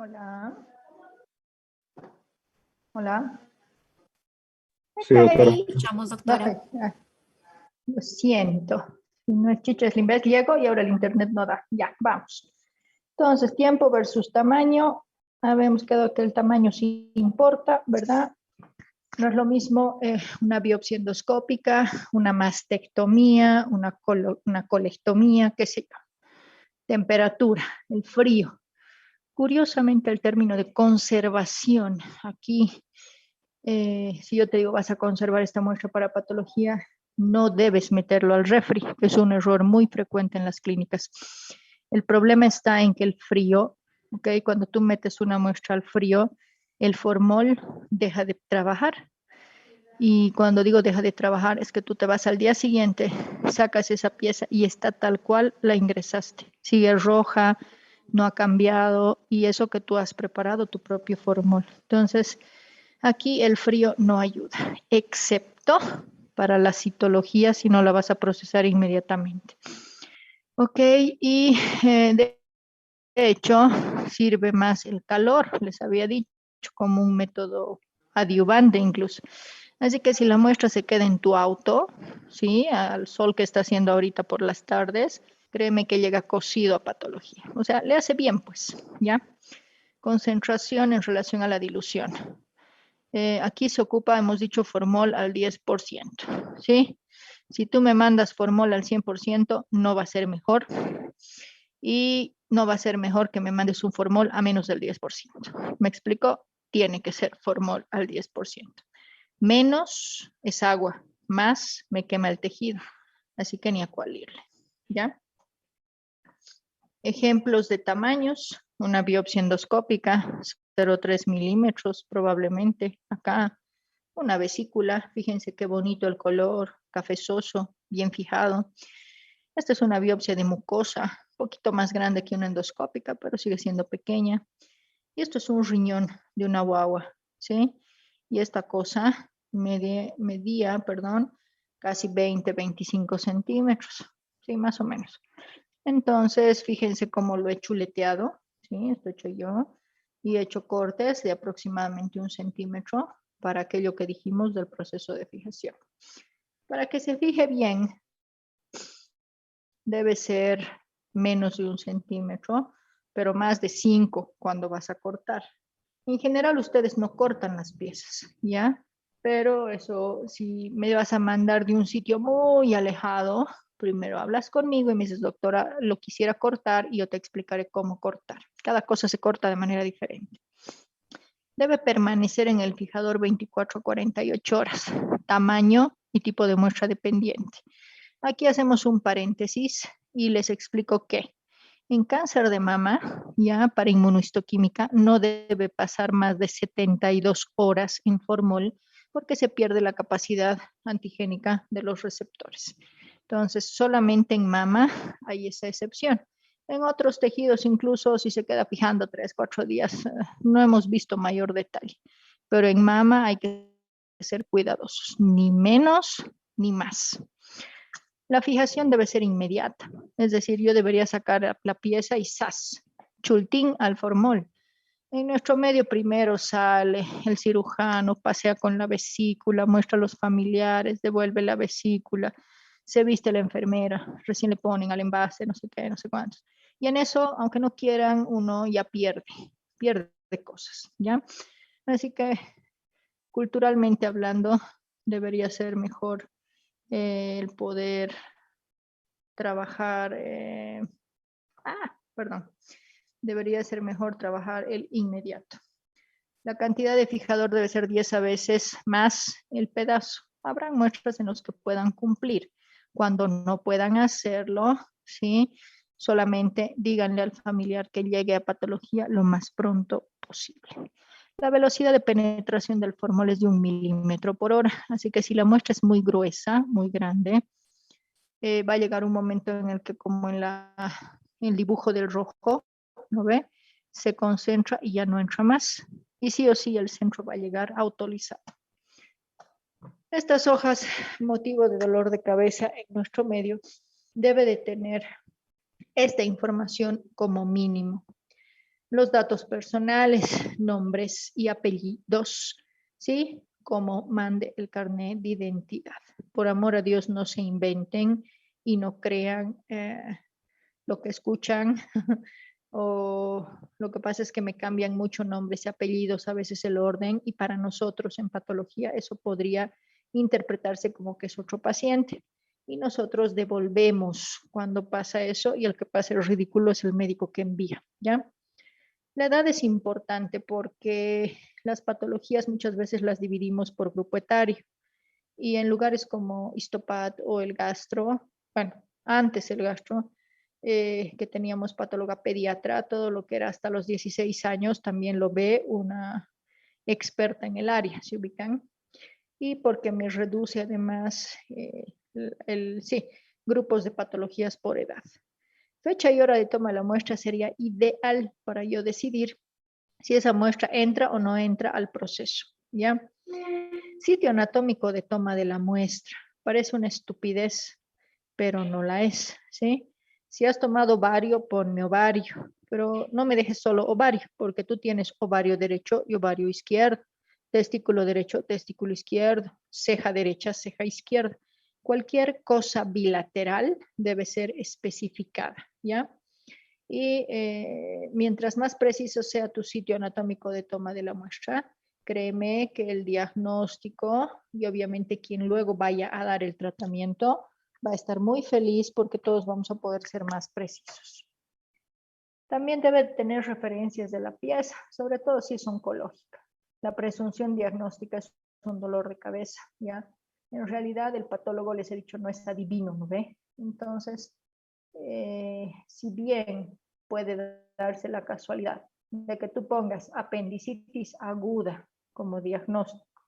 Hola. Hola. Sí, doctora. Ahí. Escuchamos, doctora. Lo siento. No es chicha, es limber. Llego y ahora el internet no da. Ya, vamos. Entonces, tiempo versus tamaño. Habíamos quedado que el tamaño sí importa, ¿verdad? No es lo mismo una biopsia endoscópica, una mastectomía, una colectomía, qué sé yo. Temperatura, el frío. Curiosamente, el término de conservación, aquí, si yo te digo vas a conservar esta muestra para patología, no debes meterlo al refri, es un error muy frecuente en las clínicas. El problema está en que el frío, ¿ok? Cuando tú metes una muestra al frío, el formol deja de trabajar. Y cuando digo deja de trabajar, es que tú te vas al día siguiente, sacas esa pieza y está tal cual la ingresaste. Sigue roja, no ha cambiado y eso que tú has preparado, tu propio formol. Entonces, aquí el frío no ayuda, excepto para la citología si no la vas a procesar inmediatamente. Ok, y de hecho sirve más el calor, les había dicho, como un método adyuvante incluso. Así que si la muestra se queda en tu auto, ¿sí? Al sol que está haciendo ahorita por las tardes, créeme que llega cocido a patología. O sea, le hace bien, pues, ¿ya? Concentración en relación a la dilución. Aquí se ocupa, hemos dicho, formol al 10%, ¿sí? Si tú me mandas formol al 100%, no va a ser mejor. Y no va a ser mejor que me mandes un formol a menos del 10%. ¿Me explico? Tiene que ser formol al 10%. Menos es agua, más me quema el tejido. Así que ni a cuál irle, ¿ya? Ejemplos de tamaños, una biopsia endoscópica, 0,3 milímetros probablemente. Acá una vesícula, fíjense qué bonito el color, cafezoso, bien fijado. Esta es una biopsia de mucosa, un poquito más grande que una endoscópica, pero sigue siendo pequeña. Y esto es un riñón de una guagua, ¿sí? Y esta cosa medía, perdón, casi 20, 25 centímetros, ¿sí? Más o menos. Entonces, fíjense cómo lo he chuleteado, ¿sí? Esto he hecho yo. Y he hecho cortes de aproximadamente 1 centímetro para aquello que dijimos del proceso de fijación. Para que se fije bien, debe ser menos de 1 centímetro, pero más de 5 cuando vas a cortar. En general ustedes no cortan las piezas, ¿ya? Pero eso, si me vas a mandar de un sitio muy alejado, primero hablas conmigo y me dices, doctora, lo quisiera cortar y yo te explicaré cómo cortar. Cada cosa se corta de manera diferente. Debe permanecer en el fijador 24 a 48 horas, tamaño y tipo de muestra dependiente. Aquí hacemos un paréntesis y les explico que en cáncer de mama, ya para inmunohistoquímica, no debe pasar más de 72 horas en formol porque se pierde la capacidad antigénica de los receptores. Entonces, solamente en mama hay esa excepción. En otros tejidos, incluso si se queda fijando 3, 4 días, no hemos visto mayor detalle. Pero en mama hay que ser cuidadosos, ni menos ni más. La fijación debe ser inmediata, es decir, yo debería sacar la pieza y ¡zas! Chultín al formol. En nuestro medio primero sale el cirujano, pasea con la vesícula, muestra a los familiares, devuelve la vesícula, se viste la enfermera, recién le ponen al envase, no sé qué, no sé cuántos. Y en eso, aunque no quieran, uno ya pierde cosas, ¿ya? Así que culturalmente hablando, debería ser mejor el poder trabajar, perdón, debería ser mejor trabajar el inmediato. La cantidad de fijador debe ser 10 veces más el pedazo. Habrá muestras en las que puedan cumplir. Cuando no puedan hacerlo, ¿sí? Solamente díganle al familiar que llegue a patología lo más pronto posible. La velocidad de penetración del formol es de 1 milímetro por hora, así que si la muestra es muy gruesa, muy grande, va a llegar un momento en el que como en el dibujo del rojo, ¿no ve? Se concentra y ya no entra más. Y sí o sí el centro va a llegar autolizado. Estas hojas, motivo de dolor de cabeza en nuestro medio, debe de tener esta información como mínimo. Los datos personales, nombres y apellidos, ¿sí? Como mande el carnet de identidad. Por amor a Dios, no se inventen y no crean lo que escuchan. O lo que pasa es que me cambian mucho nombres y apellidos, a veces el orden, y para nosotros en patología eso podría interpretarse como que es otro paciente. Y nosotros devolvemos cuando pasa eso, y el que pasa el ridículo es el médico que envía, ¿ya? La edad es importante porque las patologías muchas veces las dividimos por grupo etario, y en lugares como Histopat o el gastro, bueno, antes el gastro, que teníamos patóloga pediatra, todo lo que era hasta los 16 años también lo ve una experta en el área, ¿se ubican? Y porque me reduce además sí, grupos de patologías por edad. Fecha y hora de toma de la muestra sería ideal para yo decidir si esa muestra entra o no entra al proceso, ¿ya? Sitio anatómico de toma de la muestra. Parece una estupidez, pero no la es, ¿sí? Si has tomado ovario, ponme ovario, pero no me dejes solo ovario, porque tú tienes ovario derecho y ovario izquierdo, testículo derecho, testículo izquierdo, ceja derecha, ceja izquierda. Cualquier cosa bilateral debe ser especificada, ¿ya? Y mientras más preciso sea tu sitio anatómico de toma de la muestra, créeme que el diagnóstico y obviamente quien luego vaya a dar el tratamiento va a estar muy feliz porque todos vamos a poder ser más precisos. También debe tener referencias de la pieza, sobre todo si es oncológica. La presunción diagnóstica es un dolor de cabeza, ¿ya? En realidad el patólogo, les he dicho, no es adivino, ¿no ve? Entonces, si bien puede darse la casualidad de que tú pongas apendicitis aguda como diagnóstico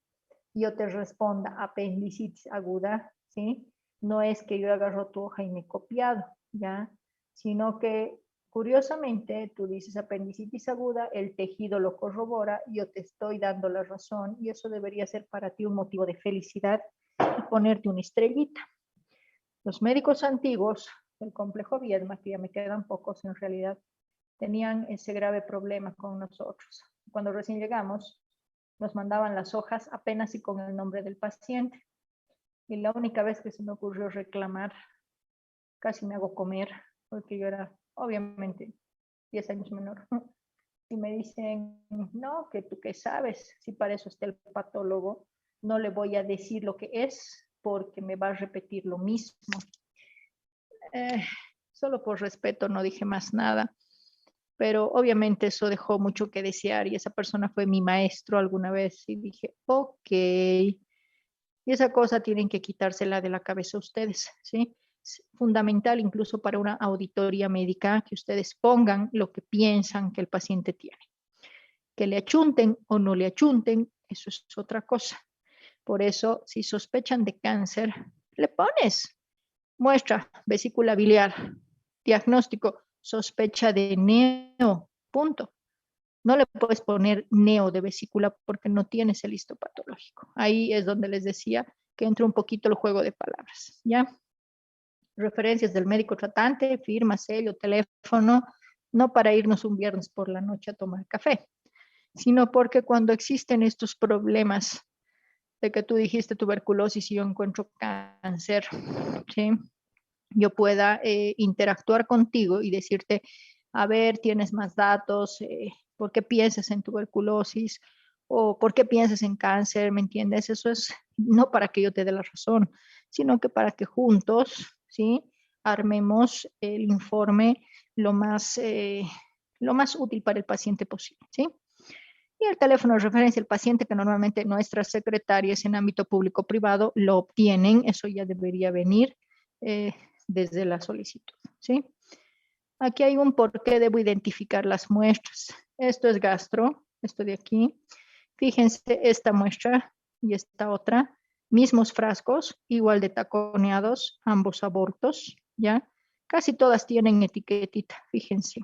y yo te responda apendicitis aguda, ¿sí? No es que yo agarro tu hoja y me he copiado, ¿ya? Sino que curiosamente tú dices apendicitis aguda, el tejido lo corrobora, yo te estoy dando la razón y eso debería ser para ti un motivo de felicidad y ponerte una estrellita. Los médicos antiguos del complejo Viedma, que ya me quedan pocos en realidad, tenían ese grave problema con nosotros. Cuando recién llegamos, nos mandaban las hojas apenas y con el nombre del paciente. Y la única vez que se me ocurrió reclamar, casi me hago comer, porque yo era, obviamente, 10 años menor. Y me dicen, no, que tú qué sabes, si para eso está el patólogo, no le voy a decir lo que es, porque me va a repetir lo mismo. Solo por respeto no dije más nada, pero obviamente eso dejó mucho que desear y esa persona fue mi maestro alguna vez y dije, ok, y esa cosa tienen que quitársela de la cabeza ustedes, ¿sí? Es fundamental incluso para una auditoría médica que ustedes pongan lo que piensan que el paciente tiene. Que le achunten o no le achunten, eso es otra cosa. Por eso, si sospechan de cáncer, le pones muestra, vesícula biliar, diagnóstico, sospecha de neo, punto. No le puedes poner neo de vesícula porque no tienes el histopatológico. Ahí es donde les decía que entra un poquito el juego de palabras, ¿ya? Referencias del médico tratante, firma, sello, teléfono, no para irnos un viernes por la noche a tomar café, sino porque cuando existen estos problemas de que tú dijiste tuberculosis y yo encuentro cáncer, ¿sí? Yo pueda interactuar contigo y decirte, a ver, tienes más datos, ¿por qué piensas en tuberculosis? O ¿por qué piensas en cáncer? ¿Me entiendes? Eso es no para que yo te dé la razón, sino que para que juntos, ¿sí? Armemos el informe lo más útil para el paciente posible, ¿sí? Y el teléfono de referencia del paciente, que normalmente nuestras secretarias en ámbito público-privado lo obtienen, eso ya debería venir desde la solicitud, ¿sí? Aquí hay un por qué debo identificar las muestras. Esto es gastro, esto de aquí. Fíjense esta muestra y esta otra, mismos frascos, igual de taconeados, ambos abortos, ¿ya? Casi todas tienen etiquetita, fíjense.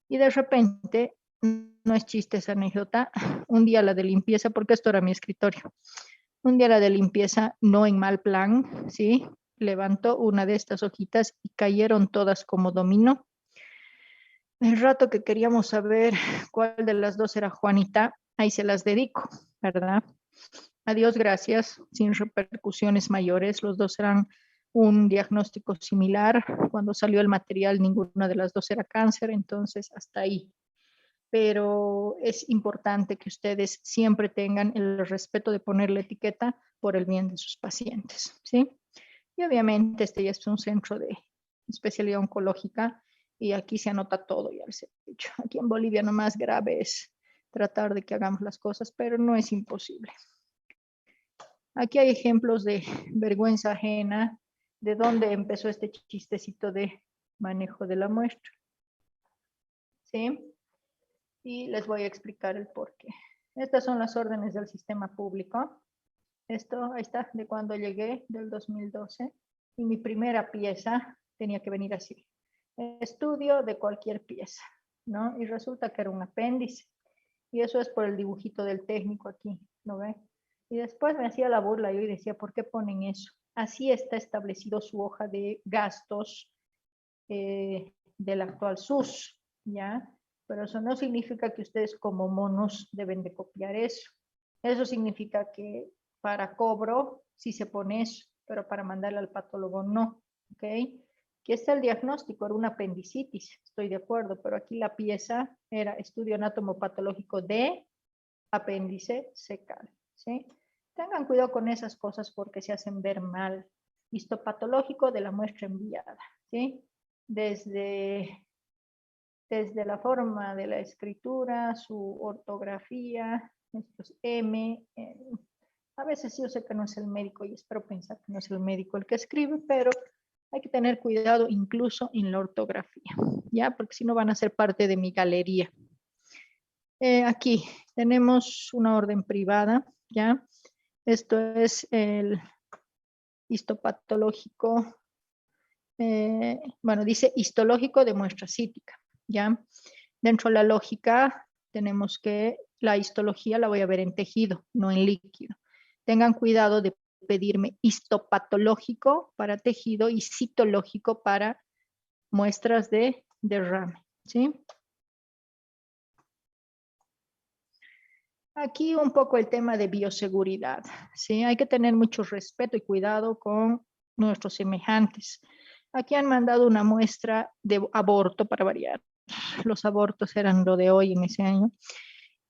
Y de repente, no es chiste esa anécdota, un día la de limpieza, porque esto era mi escritorio, un día la de limpieza, no en mal plan, ¿sí? Levantó una de estas hojitas y cayeron todas como dominó. El rato que queríamos saber cuál de las dos era Juanita, ahí se las dedico, ¿verdad? A Dios gracias, sin repercusiones mayores. Los dos eran un diagnóstico similar. Cuando salió el material, ninguna de las dos era cáncer, entonces hasta ahí. Pero es importante que ustedes siempre tengan el respeto de poner la etiqueta por el bien de sus pacientes, ¿sí? Y obviamente este ya es un centro de especialidad oncológica y aquí se anota todo, ya les he dicho. Aquí en Bolivia lo más grave es tratar de que hagamos las cosas, pero no es imposible. Aquí hay ejemplos de vergüenza ajena, de dónde empezó este chistecito de manejo de la muestra. ¿Sí? Y les voy a explicar el por qué. Estas son las órdenes del sistema público. Esto, ahí está, de cuando llegué, del 2012. Y mi primera pieza tenía que venir así. Estudio de cualquier pieza, ¿no? Y resulta que era un apéndice. Y eso es por el dibujito del técnico aquí, ¿no ve? Y después me hacía la burla yo y decía, ¿por qué ponen eso? Así está establecido su hoja de gastos del actual SUS, ¿ya? Pero eso no significa que ustedes como monos deben de copiar eso. Eso significa que para cobro sí se pone eso, pero para mandarle al patólogo no, ¿ok? Aquí está el diagnóstico, era una apendicitis, estoy de acuerdo, pero aquí la pieza era estudio anatomopatológico de apéndice secal, ¿sí? Tengan cuidado con esas cosas porque se hacen ver mal. Histopatológico de la muestra enviada, ¿sí? Desde la forma de la escritura, su ortografía, estos M. A veces yo sé que no es el médico y espero pensar que no es el médico el que escribe, pero hay que tener cuidado incluso en la ortografía, ¿ya? Porque si no van a ser parte de mi galería. Aquí tenemos una orden privada, ¿ya? Esto es el histopatológico, bueno, dice histológico de muestra cítica, ¿ya? Dentro de la lógica tenemos que la histología la voy a ver en tejido, no en líquido. Tengan cuidado de pedirme histopatológico para tejido y citológico para muestras de derrame, ¿sí? Aquí un poco el tema de bioseguridad, ¿sí? Hay que tener mucho respeto y cuidado con nuestros semejantes. Aquí han mandado una muestra de aborto para variar. Los abortos eran lo de hoy en ese año.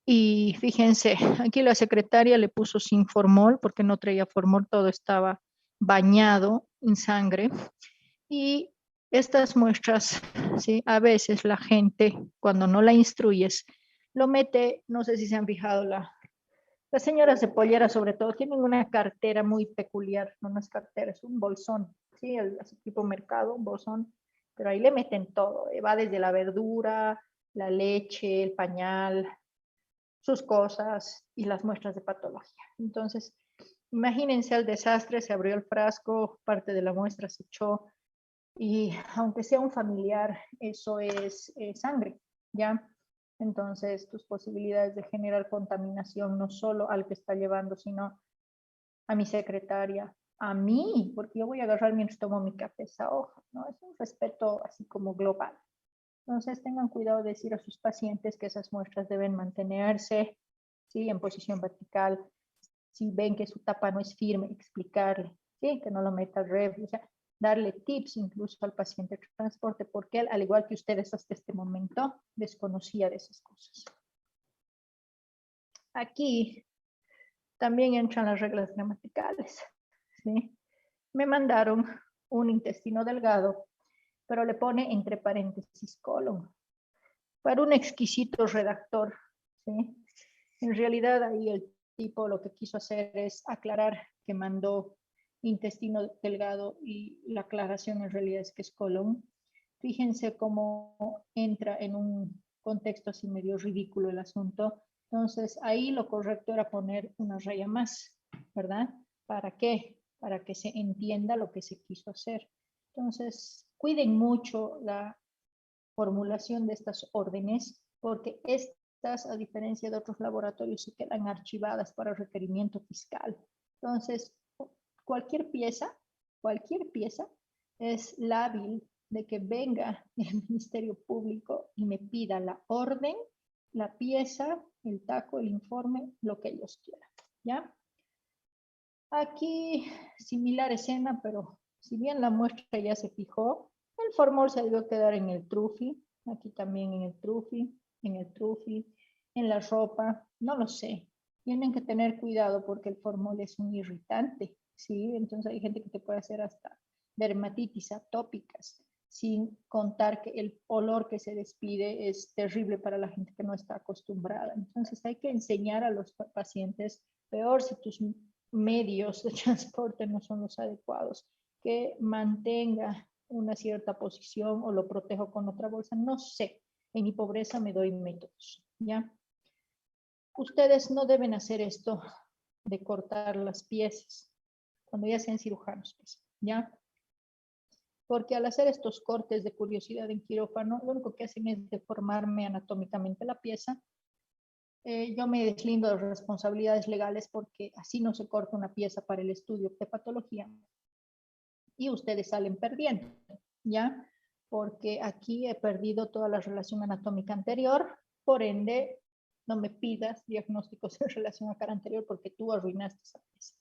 Y fíjense, aquí la secretaria le puso sin formol porque no traía formol, todo estaba bañado en sangre. Y estas muestras, ¿sí? A veces la gente, cuando no la instruyes, lo mete, no sé si se han fijado, las señoras de pollera sobre todo, tienen una cartera muy peculiar, no es cartera, es un bolsón, ¿sí? Así tipo mercado, un bolsón, pero ahí le meten todo, va desde la verdura, la leche, el pañal, sus cosas y las muestras de patología. Entonces, imagínense el desastre, se abrió el frasco, parte de la muestra se echó, y aunque sea un familiar, eso es sangre, ¿ya? Entonces, tus posibilidades de generar contaminación no solo al que está llevando, sino a mi secretaria, a mí, porque yo voy a agarrar mientras tomo mi café esa hoja, ¿no? Es un respeto así como global. Entonces, tengan cuidado de decir a sus pacientes que esas muestras deben mantenerse, ¿sí? En posición vertical. Si ven que su tapa no es firme, explicarle, ¿sí? Que no lo meta al refri, o sea, darle tips incluso al paciente de transporte, porque él, al igual que ustedes hasta este momento, desconocía de esas cosas. Aquí también entran las reglas gramaticales, ¿sí? Me mandaron un intestino delgado, pero le pone entre paréntesis colon, para un exquisito redactor, ¿sí? En realidad ahí el tipo lo que quiso hacer es aclarar que mandó intestino delgado y la aclaración en realidad es que es colon. Fíjense cómo entra en un contexto así medio ridículo el asunto. Entonces ahí lo correcto era poner una raya más, ¿verdad? ¿Para qué? Para que se entienda lo que se quiso hacer. Entonces, cuiden mucho la formulación de estas órdenes, porque estas, a diferencia de otros laboratorios, se quedan archivadas para requerimiento fiscal. Entonces, cualquier pieza es lábil de que venga el Ministerio Público y me pida la orden, la pieza, el taco, el informe, lo que ellos quieran, ¿ya? Aquí, similar escena, pero si bien la muestra ya se fijó, el formol se debió quedar en el trufi, aquí también en el trufi, en la ropa, no lo sé. Tienen que tener cuidado porque el formol es un irritante, ¿sí? Entonces hay gente que te puede hacer hasta dermatitis atópicas, sin contar que el olor que se despide es terrible para la gente que no está acostumbrada. Entonces hay que enseñar a los pacientes, peor si tus medios de transporte no son los adecuados, que mantenga una cierta posición o lo protejo con otra bolsa, no sé. En mi pobreza me doy métodos, ¿ya? Ustedes no deben hacer esto de cortar las piezas cuando ya sean cirujanos, pues, ¿ya? Porque al hacer estos cortes de curiosidad en quirófano, lo único que hacen es deformarme anatómicamente la pieza. Yo me deslindo de responsabilidades legales porque así no se corta una pieza para el estudio de patología. Y ustedes salen perdiendo, ¿ya? Porque aquí he perdido toda la relación anatómica anterior, por ende, no me pidas diagnósticos en relación a cara anterior porque tú arruinaste esa pieza,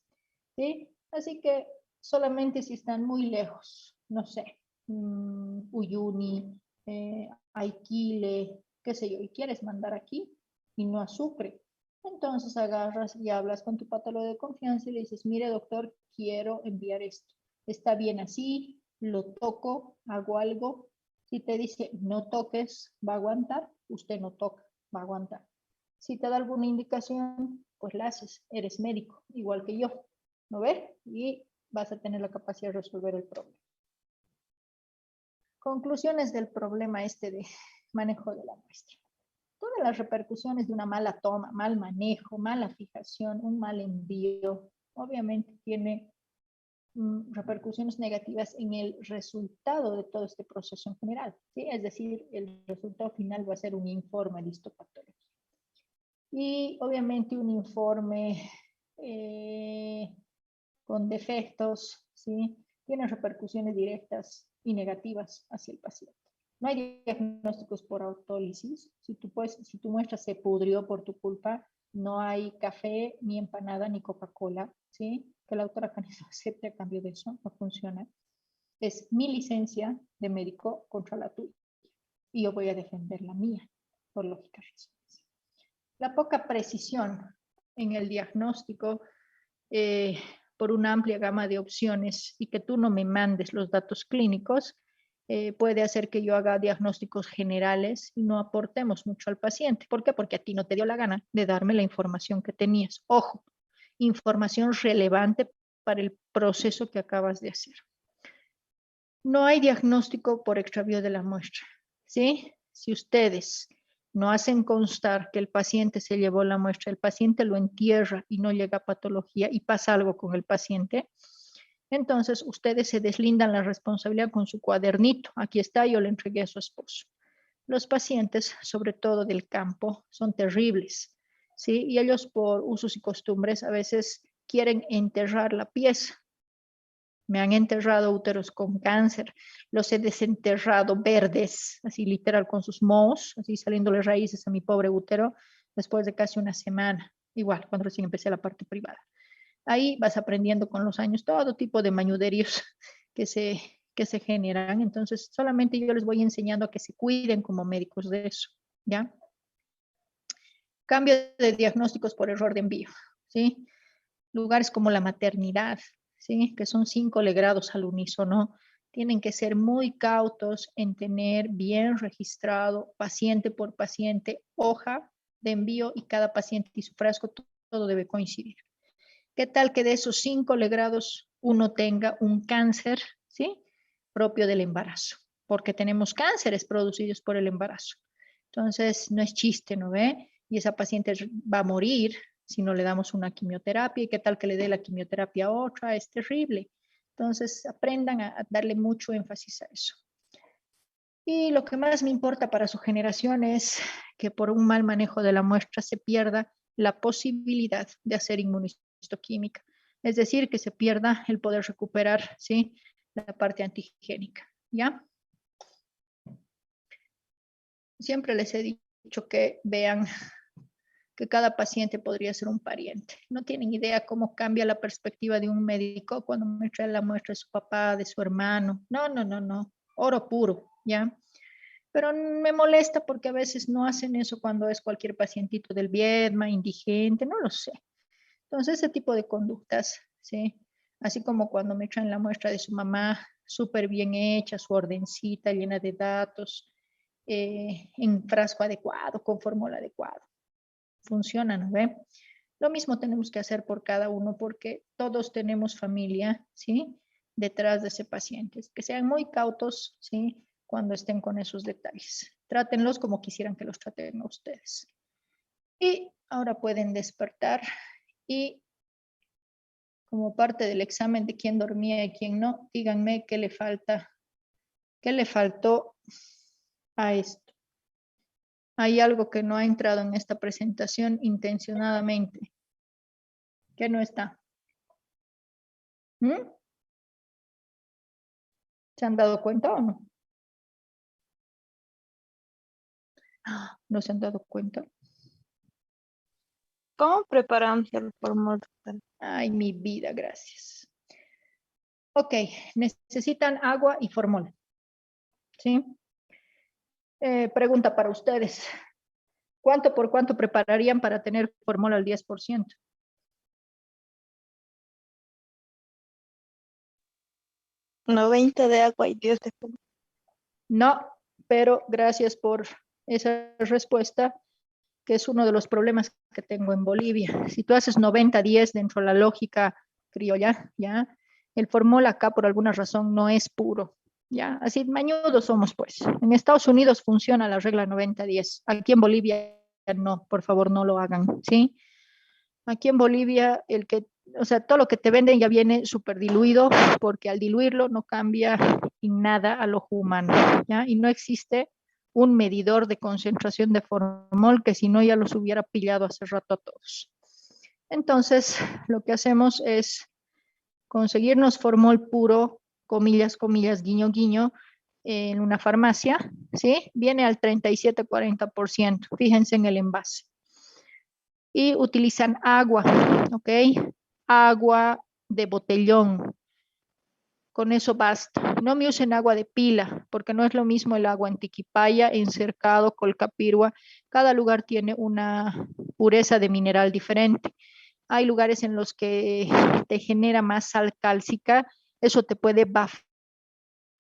¿sí? Así que solamente si están muy lejos, no sé, Uyuni, Aikile, qué sé yo, y quieres mandar aquí y no a Sucre, entonces agarras y hablas con tu patólogo de confianza y le dices, mire doctor, quiero enviar esto. Está bien así, lo toco, hago algo. Si te dice no toques, va a aguantar, usted no toca, va a aguantar. Si te da alguna indicación, pues la haces, eres médico, igual que yo, ¿no ves? Y vas a tener la capacidad de resolver el problema. Conclusiones del problema este de manejo de la muestra. Todas las repercusiones de una mala toma, mal manejo, mala fijación, un mal envío, obviamente tiene repercusiones negativas en el resultado de todo este proceso en general, ¿sí? Es decir, el resultado final va a ser un informe de histopatología. Y obviamente un informe con defectos, ¿sí? Tiene repercusiones directas y negativas hacia el paciente. No hay diagnósticos por autólisis. Si tu muestra se pudrió por tu culpa, no hay café, ni empanada, ni Coca-Cola, ¿sí? Que la autora Canedo acepte a cambio de eso, no funciona. Es mi licencia de médico contra la tuya. Y yo voy a defender la mía, por lógica razones. La poca precisión en el diagnóstico por una amplia gama de opciones y que tú no me mandes los datos clínicos, puede hacer que yo haga diagnósticos generales y no aportemos mucho al paciente. ¿Por qué? Porque a ti no te dio la gana de darme la información que tenías. Ojo, información relevante para el proceso que acabas de hacer. No hay diagnóstico por extravío de la muestra, ¿sí? Si ustedes no hacen constar que el paciente se llevó la muestra, el paciente lo entierra y no llega a patología y pasa algo con el paciente, entonces ustedes se deslindan la responsabilidad con su cuadernito. Aquí está, yo le entregué a su esposo. Los pacientes, sobre todo del campo, son terribles, ¿sí? Y ellos por usos y costumbres a veces quieren enterrar la pieza. Me han enterrado úteros con cáncer, los he desenterrado verdes, así literal con sus mohos, así saliéndole raíces a mi pobre útero, después de casi una semana, igual cuando recién empecé la parte privada. Ahí vas aprendiendo con los años todo tipo de mañuderios que se generan, entonces solamente yo les voy enseñando a que se cuiden como médicos de eso, ¿ya? Cambio de diagnósticos por error de envío, ¿sí? Lugares como la maternidad, ¿sí? Que son 5 legrados al unísono, tienen que ser muy cautos en tener bien registrado paciente por paciente, hoja de envío y cada paciente y su frasco, todo debe coincidir. ¿Qué tal que de esos 5 legrados uno tenga un cáncer, ¿sí? Propio del embarazo? Porque tenemos cánceres producidos por el embarazo. Entonces, no es chiste, ¿no ve? Y esa paciente va a morir si no le damos una quimioterapia. ¿Y qué tal que le dé la quimioterapia a otra? Es terrible. Entonces, aprendan a darle mucho énfasis a eso. Y lo que más me importa para su generación es que por un mal manejo de la muestra se pierda la posibilidad de hacer inmunistoquímica. Es decir, que se pierda el poder recuperar, ¿sí? La parte antigénica, ¿ya? siempre les he dicho que vean que cada paciente podría ser un pariente. No tienen idea cómo cambia la perspectiva de un médico cuando me trae la muestra de su papá, de su hermano. No, no, no, no. Oro puro, ¿ya? Pero me molesta porque a veces no hacen eso cuando es cualquier pacientito del Viedma, indigente, no lo sé. Entonces, ese tipo de conductas, ¿sí? Así como cuando me traen la muestra de su mamá, súper bien hecha, su ordencita llena de datos, en frasco adecuado, con fórmula adecuado. Funciona, ¿no ve? Lo mismo tenemos que hacer por cada uno porque todos tenemos familia, ¿sí? Detrás de ese paciente. Que sean muy cautos, ¿sí? Cuando estén con esos detalles. Trátenlos como quisieran que los traten a ustedes. Y ahora pueden despertar y como parte del examen de quién dormía y quién no, díganme qué le falta, qué le faltó a esto. Hay algo que no ha entrado en esta presentación intencionadamente, que no está. ¿Mm? ¿Se han dado cuenta o no? ¿No se han dado cuenta? ¿Cómo preparamos el formol, doctora? Ay, mi vida, gracias. Ok, necesitan agua y formol. ¿Sí? Pregunta para ustedes. ¿Cuánto por cuánto prepararían para tener formol al 10%? $90 de agua y 10 de formol. No, pero gracias por esa respuesta, que es uno de los problemas que tengo en Bolivia. Si tú haces 90-10 dentro de la lógica criolla, ¿ya? El formol acá por alguna razón no es puro, ¿ya? Así mañudos somos, pues. En Estados Unidos funciona la regla 90-10. Aquí en Bolivia no, por favor no lo hagan, ¿sí? Aquí en Bolivia, o sea, todo lo que te venden ya viene súper diluido, porque al diluirlo no cambia en nada al ojo humano, ¿ya? Y no existe un medidor de concentración de formol que si no ya los hubiera pillado hace rato a todos. Entonces, lo que hacemos es conseguirnos formol puro, comillas, comillas, guiño, guiño, en una farmacia, ¿sí? Viene al 37-40%, fíjense en el envase. Y utilizan agua, ¿ok? Agua de botellón. Con eso basta. No me usen agua de pila, porque no es lo mismo el agua en Tiquipaya, en Cercado, Colcapirua. Cada lugar tiene una pureza de mineral diferente. Hay lugares en los que te genera más sal cálcica, eso te puede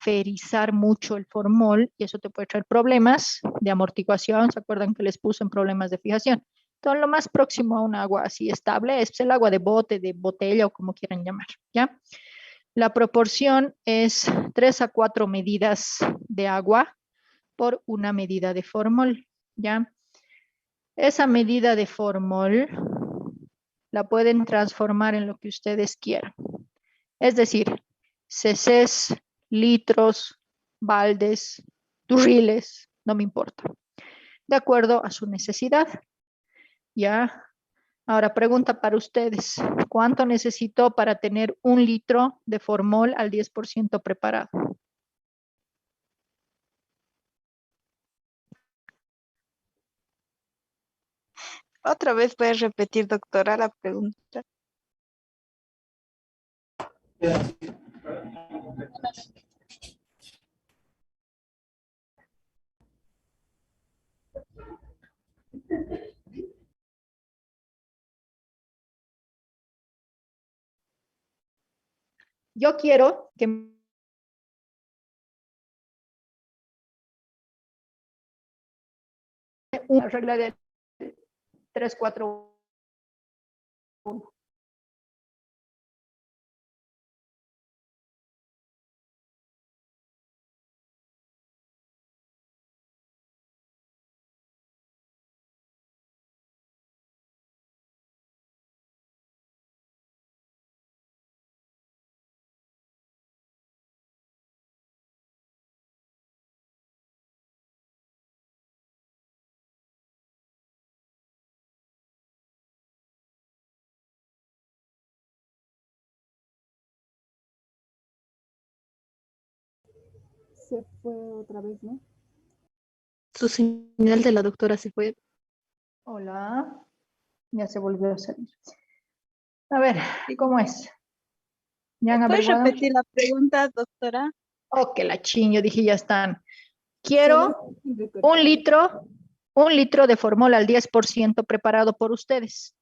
baferizar mucho el formol y eso te puede traer problemas de amortiguación. ¿Se acuerdan que les puse en problemas de fijación? Entonces, lo más próximo a un agua así estable es el agua de bote, de botella o como quieran llamar, ¿ya? La proporción es 3 a 4 medidas de agua por una medida de formol, ¿ya? Esa medida de formol la pueden transformar en lo que ustedes quieran. Es decir, cc's, litros, baldes, turriles, no me importa. De acuerdo a su necesidad, ¿ya? Ahora, pregunta para ustedes. ¿Cuánto necesito para tener 1 litro de formol al 10% preparado? Otra vez puedes repetir, doctora, la pregunta. Yo quiero que una regla de 3-4-1. Se fue otra vez, ¿no? Su señal de la doctora se fue. Hola. Ya se volvió a salir. A ver, ¿cómo es? ¿Ya han ¿Puedes averiguado? repetir la pregunta, doctora? Oh, que la ching, yo dije, ya están. Solo Quiero un litro de formol al 10% preparado por ustedes.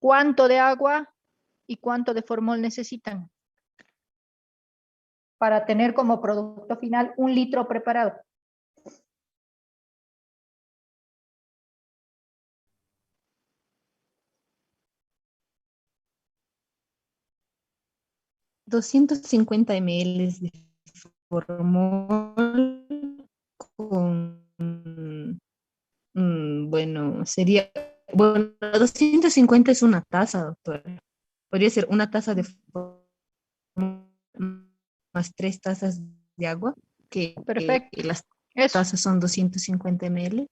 ¿Cuánto de agua y cuánto de formol necesitan para tener como producto final un litro preparado? $250 ml de formol con, bueno, sería, bueno, 250 es una taza, doctora. Podría ser una taza de formol más 3 tazas de agua, que Perfecto. las Eso, tazas son 250 ml.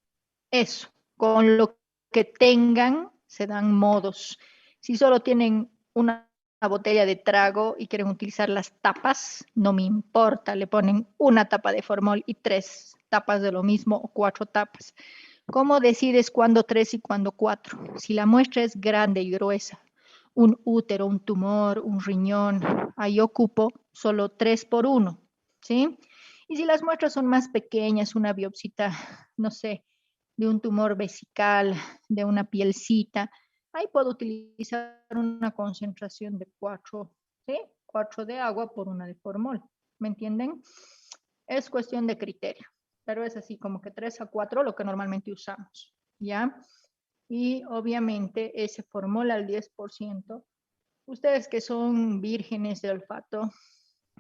eso. Con lo que tengan, se dan modos. Si solo tienen una botella de trago y quieren utilizar las tapas, no me importa, le ponen una tapa de formol y 3 tapas de lo mismo o 4 tapas. ¿Cómo decides cuándo 3 y cuándo 4? Si la muestra es grande y gruesa, un útero, un tumor, un riñón, ahí ocupo solo 3 por 1, ¿sí? Y si las muestras son más pequeñas, una biopsita, no sé, de un tumor vesical, de una pielcita, ahí puedo utilizar una concentración de 4, ¿sí? 4 de agua por una de formol, ¿me entienden? Es cuestión de criterio, pero es así como que 3 a 4 lo que normalmente usamos, ¿ya? Y obviamente ese formol al 10%, ustedes que son vírgenes de olfato,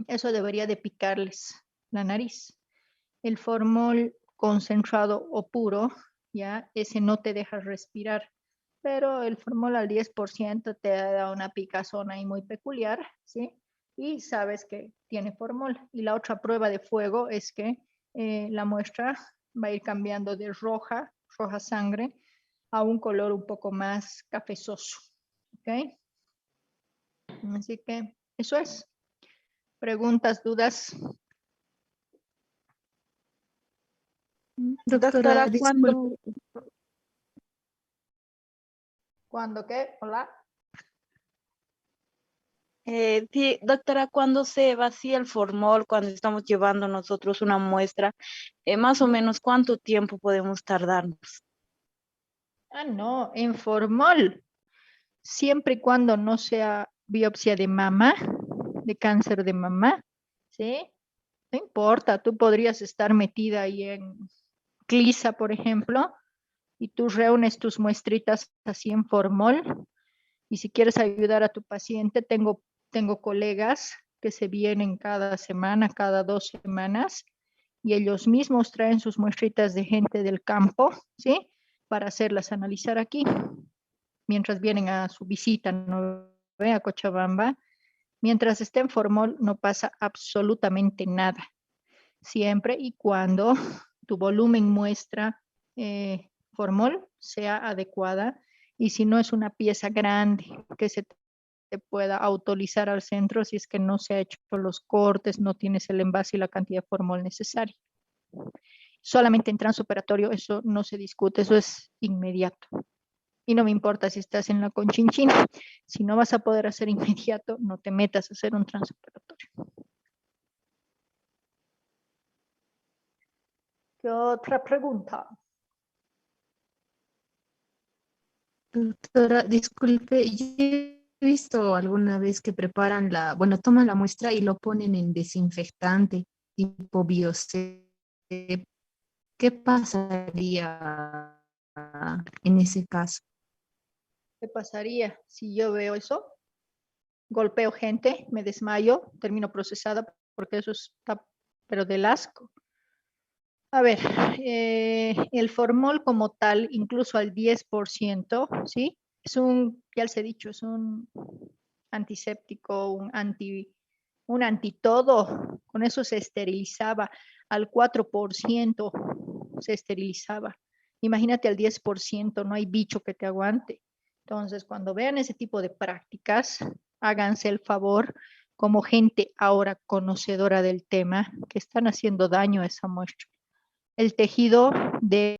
eso debería de picarles la nariz. El formol concentrado o puro, ya, ese no te deja respirar, pero el formol al 10% te da una picazón ahí muy peculiar, ¿sí? Y sabes que tiene formol. Y la otra prueba de fuego es que la muestra va a ir cambiando de roja, roja sangre, a un color un poco más cafezoso, ¿ok? Así que eso es. ¿Preguntas, dudas? Doctora, Doctora, disculpe. ¿Cuándo qué? Hola. Sí, doctora, cuando se vacía el formol, cuando estamos llevando nosotros una muestra, más o menos cuánto tiempo podemos tardarnos. Ah, no, en formol, siempre y cuando no sea biopsia de mama, de cáncer de mama, ¿sí? No importa, tú podrías estar metida ahí en CLISA, por ejemplo, y tú reúnes tus muestritas así en formol, y si quieres ayudar a tu paciente, tengo colegas que se vienen cada semana, cada 2 semanas, y ellos mismos traen sus muestritas de gente del campo, ¿sí? Para hacerlas analizar aquí, mientras vienen a su visita, ¿no? A Cochabamba. Mientras esté en formol, no pasa absolutamente nada, siempre y cuando tu volumen muestra formol sea adecuada, y si no es una pieza grande que se te pueda autorizar al centro, si es que no se ha hecho los cortes, no tienes el envase y la cantidad de formol necesaria. Solamente en transoperatorio eso no se discute, eso es inmediato. Y no me importa si estás en la Conchinchina, si no vas a poder hacer inmediato, no te metas a hacer un transoperatorio. ¿Qué otra pregunta? Doctora, disculpe, yo he visto alguna vez que preparan bueno, toman la muestra y lo ponen en desinfectante tipo Biosep. ¿Qué pasaría en ese caso? ¿Qué pasaría si yo veo eso? Golpeo gente, me desmayo, termino procesada porque eso está, pero del asco. A ver, el formol como tal, incluso al 10%, ¿sí? Es ya les he dicho, es un antiséptico, un antitodo. Con eso se esterilizaba. Al 4% se esterilizaba. Imagínate al 10%, no hay bicho que te aguante. Entonces, cuando vean ese tipo de prácticas, háganse el favor, como gente ahora conocedora del tema, que están haciendo daño a esa muestra. el tejido de